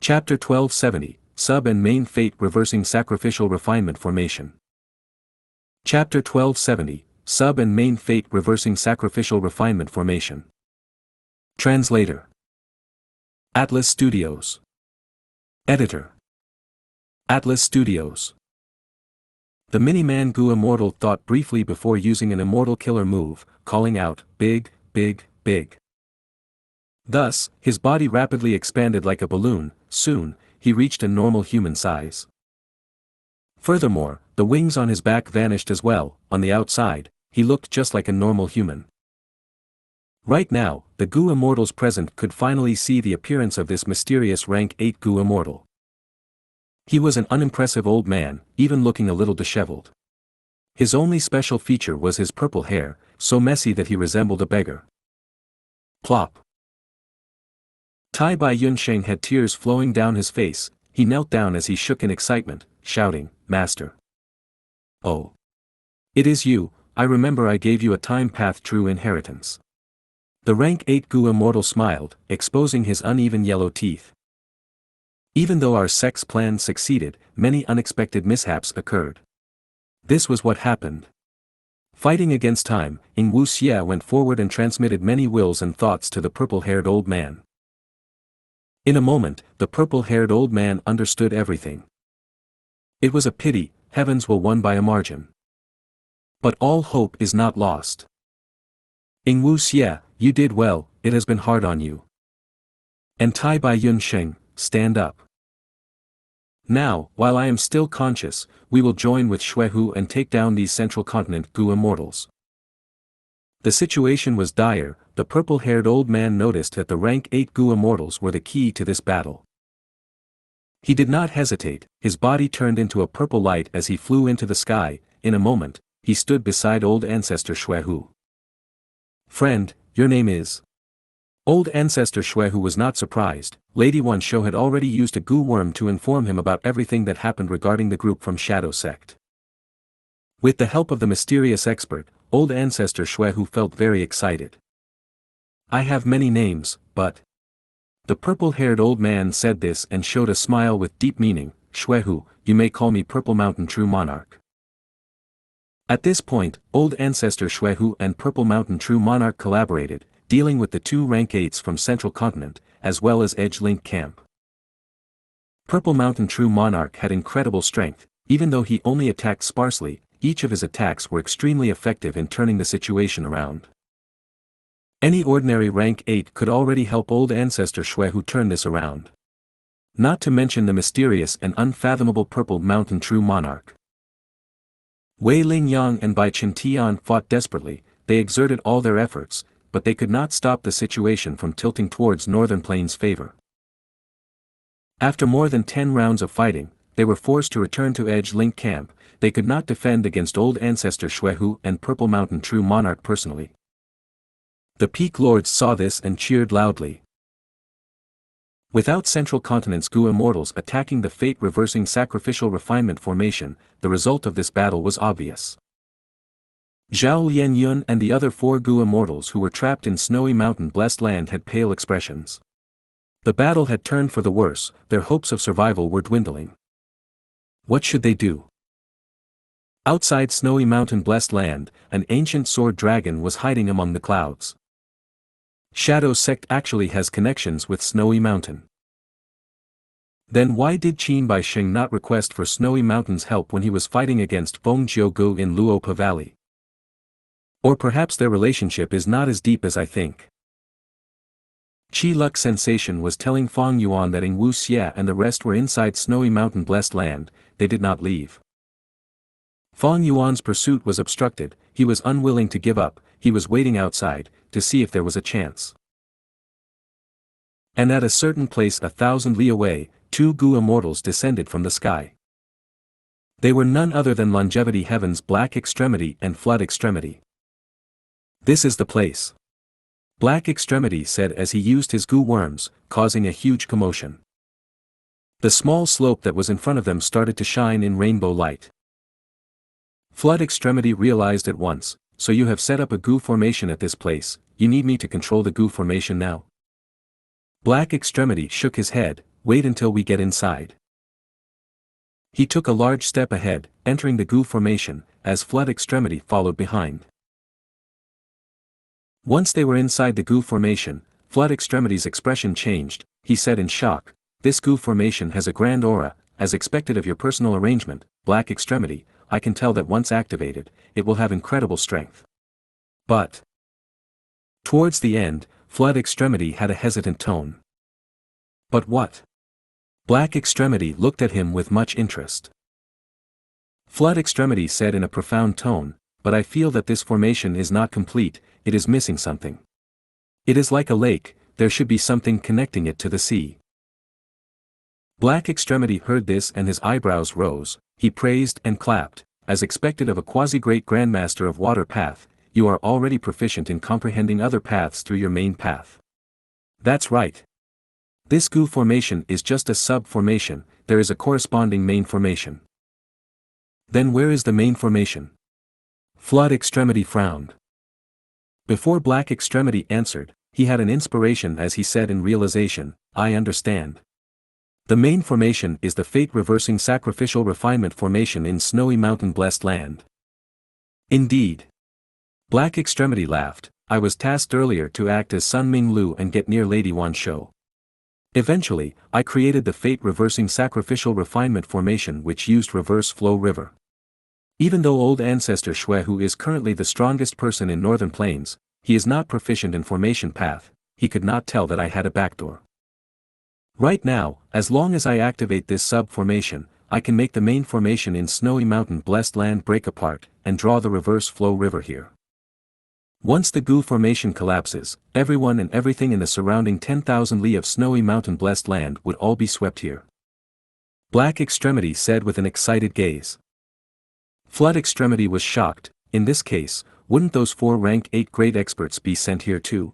Chapter 1270, Sub and Main Fate Reversing Sacrificial Refinement Formation. Chapter 1270, Sub and Main Fate Reversing Sacrificial Refinement Formation. Translator. Atlas Studios. Editor. Atlas Studios. The mini-man Gu Immortal thought briefly before using an immortal killer move, calling out, big, big, big. Thus, his body rapidly expanded like a balloon. Soon, he reached a normal human size. Furthermore, the wings on his back vanished as well. On the outside, he looked just like a normal human. Right now, the Gu Immortals present could finally see the appearance of this mysterious Rank 8 Gu Immortal. He was an unimpressive old man, even looking a little disheveled. His only special feature was his purple hair, so messy that he resembled a beggar. Plop. Tai Bai Yunsheng had tears flowing down his face. He knelt down as he shook in excitement, shouting, Master. Oh. It is you. I remember I gave you a time path true inheritance. The Rank 8 Gu Immortal smiled, exposing his uneven yellow teeth. Even though our sex plan succeeded, many unexpected mishaps occurred. This was what happened. Fighting against time, Xianxia went forward and transmitted many wills and thoughts to the purple-haired old man. In a moment, the purple-haired old man understood everything. It was a pity, heavens were won by a margin. But all hope is not lost. Xianxia, you did well, it has been hard on you. And Tai Bai Yunsheng, stand up. Now, while I am still conscious, we will join with Xuehu and take down these Central Continent Gu Immortals. The situation was dire. The purple-haired old man noticed that the Rank 8 Gu Immortals were the key to this battle. He did not hesitate, his body turned into a purple light as he flew into the sky. In a moment, he stood beside old ancestor Xuehu. Friend, your name is? Old ancestor Xuehu was not surprised. Lady Wanshou had already used a Gu worm to inform him about everything that happened regarding the group from Shadow Sect. With the help of the mysterious expert, old ancestor Xuehu felt very excited. I have many names, but... The purple-haired old man said this and showed a smile with deep meaning. Xuehu, you may call me Purple Mountain True Monarch. At this point, old ancestor Xuehu and Purple Mountain True Monarch collaborated, dealing with the two Rank 8s from Central Continent, as well as Edge Link Camp. Purple Mountain True Monarch had incredible strength. Even though he only attacked sparsely, each of his attacks were extremely effective in turning the situation around. Any ordinary rank 8 could already help old ancestor Shui who turned this around. Not to mention the mysterious and unfathomable Purple Mountain True Monarch. Wei Lingyang and Bai Qintian fought desperately, they exerted all their efforts, but they could not stop the situation from tilting towards Northern Plains' favor. After more than 10 rounds of fighting, they were forced to return to Edge Link Camp. They could not defend against old ancestor Shuehu and Purple Mountain True Monarch personally. The Peak Lords saw this and cheered loudly. Without Central Continent's Gu Immortals attacking the fate-reversing sacrificial refinement formation, the result of this battle was obvious. Zhao Lianyun and the other 4 Gu Immortals who were trapped in Snowy Mountain Blessed Land had pale expressions. The battle had turned for the worse, their hopes of survival were dwindling. What should they do? Outside Snowy Mountain Blessed Land, an ancient sword dragon was hiding among the clouds. Shadow Sect actually has connections with Snowy Mountain. Then why did Qin Baixing not request for Snowy Mountain's help when he was fighting against Feng Jiugu in Luopa Valley? Or perhaps their relationship is not as deep as I think. Qi Luck Sensation was telling Fang Yuan that Ing Wu Xia and the rest were inside Snowy Mountain Blessed Land, they did not leave. Fang Yuan's pursuit was obstructed, he was unwilling to give up, he was waiting outside, to see if there was a chance. And at a certain place 1,000 li away, 2 Gu Immortals descended from the sky. They were none other than Longevity Heaven's Black Extremity and Flood Extremity. This is the place. Black Extremity said as he used his Gu worms, causing a huge commotion. The small slope that was in front of them started to shine in rainbow light. Flood Extremity realized at once, so you have set up a Gu formation at this place, you need me to control the Gu formation now? Black Extremity shook his head, wait until we get inside. He took a large step ahead, entering the Gu formation, as Flood Extremity followed behind. Once they were inside the Gu formation, Flood Extremity's expression changed, he said in shock, this Gu formation has a grand aura, as expected of your personal arrangement, Black Extremity, I can tell that once activated, it will have incredible strength. But towards the end, Flood Extremity had a hesitant tone. But what? Black Extremity looked at him with much interest. Flood Extremity said in a profound tone, but I feel that this formation is not complete, it is missing something. It is like a lake, there should be something connecting it to the sea. Black Extremity heard this and his eyebrows rose, he praised and clapped, as expected of a quasi-great grandmaster of water path, you are already proficient in comprehending other paths through your main path. That's right. This Gu formation is just a sub-formation, there is a corresponding main formation. Then where is the main formation? Flood Extremity frowned. Before Black Extremity answered, he had an inspiration as he said in realization, I understand. The main formation is the fate-reversing sacrificial refinement formation in Snowy Mountain Blessed Land. Indeed. Black Extremity laughed, I was tasked earlier to act as Sun Ming Lu and get near Lady Wan Shou. Eventually, I created the fate-reversing sacrificial refinement formation which used reverse flow river. Even though old ancestor Shui who is currently the strongest person in Northern Plains, he is not proficient in formation path, he could not tell that I had a backdoor. Right now, as long as I activate this sub-formation, I can make the main formation in Snowy Mountain Blessed Land break apart, and draw the reverse flow river here. Once the Gu formation collapses, everyone and everything in the surrounding 10,000 li of Snowy Mountain Blessed Land would all be swept here. Black Extremity said with an excited gaze. Flood Extremity was shocked, in this case, wouldn't those 4 rank 8 great experts be sent here too?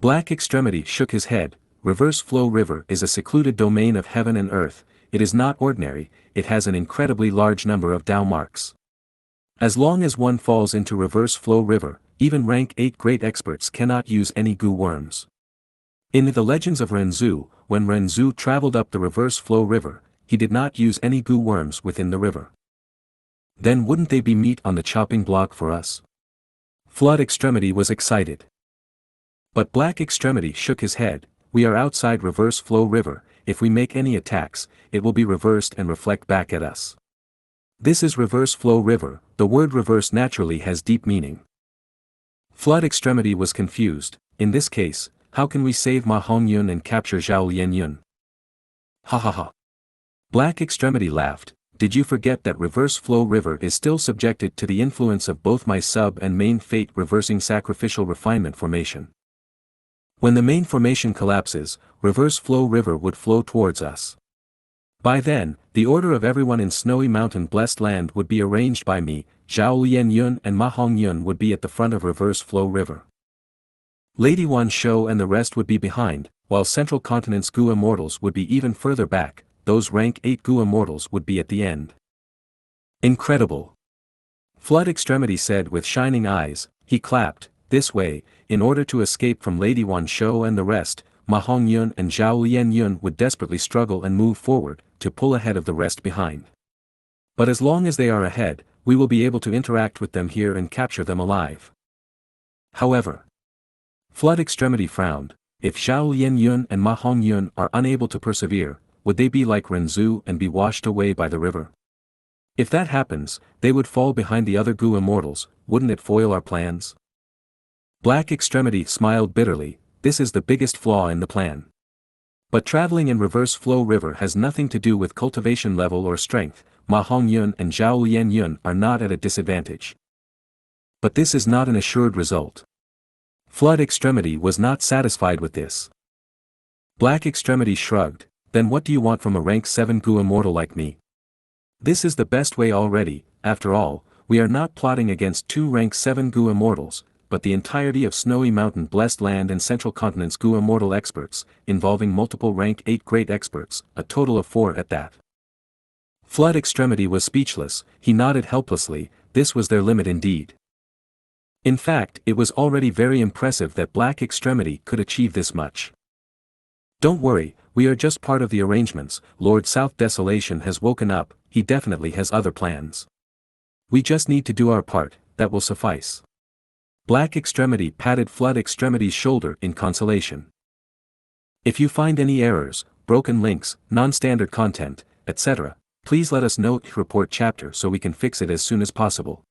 Black Extremity shook his head, Reverse Flow River is a secluded domain of heaven and earth, it is not ordinary, it has an incredibly large number of Dao marks. As long as one falls into Reverse Flow River, even rank 8 great experts cannot use any Gu worms. In the Legends of Renzu, when Renzu traveled up the Reverse Flow River, he did not use any Gu worms within the river. Then wouldn't they be meat on the chopping block for us? Flood Extremity was excited. But Black Extremity shook his head, we are outside Reverse Flow River, if we make any attacks, it will be reversed and reflect back at us. This is Reverse Flow River, the word reverse naturally has deep meaning. Flood Extremity was confused. In this case, how can we save Ma Hongyun and capture Zhao Lianyun? Ha ha ha. Black Extremity laughed. Did you forget that Reverse Flow River is still subjected to the influence of both my sub and main fate reversing sacrificial refinement formation? When the main formation collapses, Reverse Flow River would flow towards us. By then, the order of everyone in Snowy Mountain Blessed Land would be arranged by me. Zhao Lianyun and Ma Hongyun would be at the front of Reverse Flow River. Lady Wan Shou and the rest would be behind, while Central Continent's Gu Immortals would be even further back. Those rank 8 Gu Immortals would be at the end. Incredible! Flood Extremity said with shining eyes. He clapped. This way, in order to escape from Lady Wan Shou and the rest, Ma Hongyun and Zhao Lianyun would desperately struggle and move forward, to pull ahead of the rest behind. But as long as they are ahead, we will be able to interact with them here and capture them alive. However, Flood Extremity frowned. If Zhao Lianyun and Ma Hongyun are unable to persevere, would they be like Renzu and be washed away by the river? If that happens, they would fall behind the other Gu Immortals. Wouldn't it foil our plans? Black Extremity smiled bitterly. This is the biggest flaw in the plan. But traveling in Reverse Flow River has nothing to do with cultivation level or strength. Ma Hongyun and Zhao Lianyun are not at a disadvantage. But this is not an assured result. Flood Extremity was not satisfied with this. Black Extremity shrugged. Then what do you want from a rank 7 Gu Immortal like me? This is the best way already. After all, we are not plotting against 2 rank 7 Gu Immortals, but the entirety of Snowy Mountain Blessed Land and Central Continent's Gu Immortal experts, involving multiple rank 8 great experts, a total of 4 at that. Flood Extremity was speechless. He nodded helplessly. This was their limit indeed. In fact, it was already very impressive that Black Extremity could achieve this much. Don't worry, we are just part of the arrangements. Lord South Desolation has woken up. He definitely has other plans. We just need to do our part. That will suffice. Black Extremity patted Flood Extremity's shoulder in consolation. If you find any errors, broken links, non-standard content, etc., please let us know. Report chapter so we can fix it as soon as possible.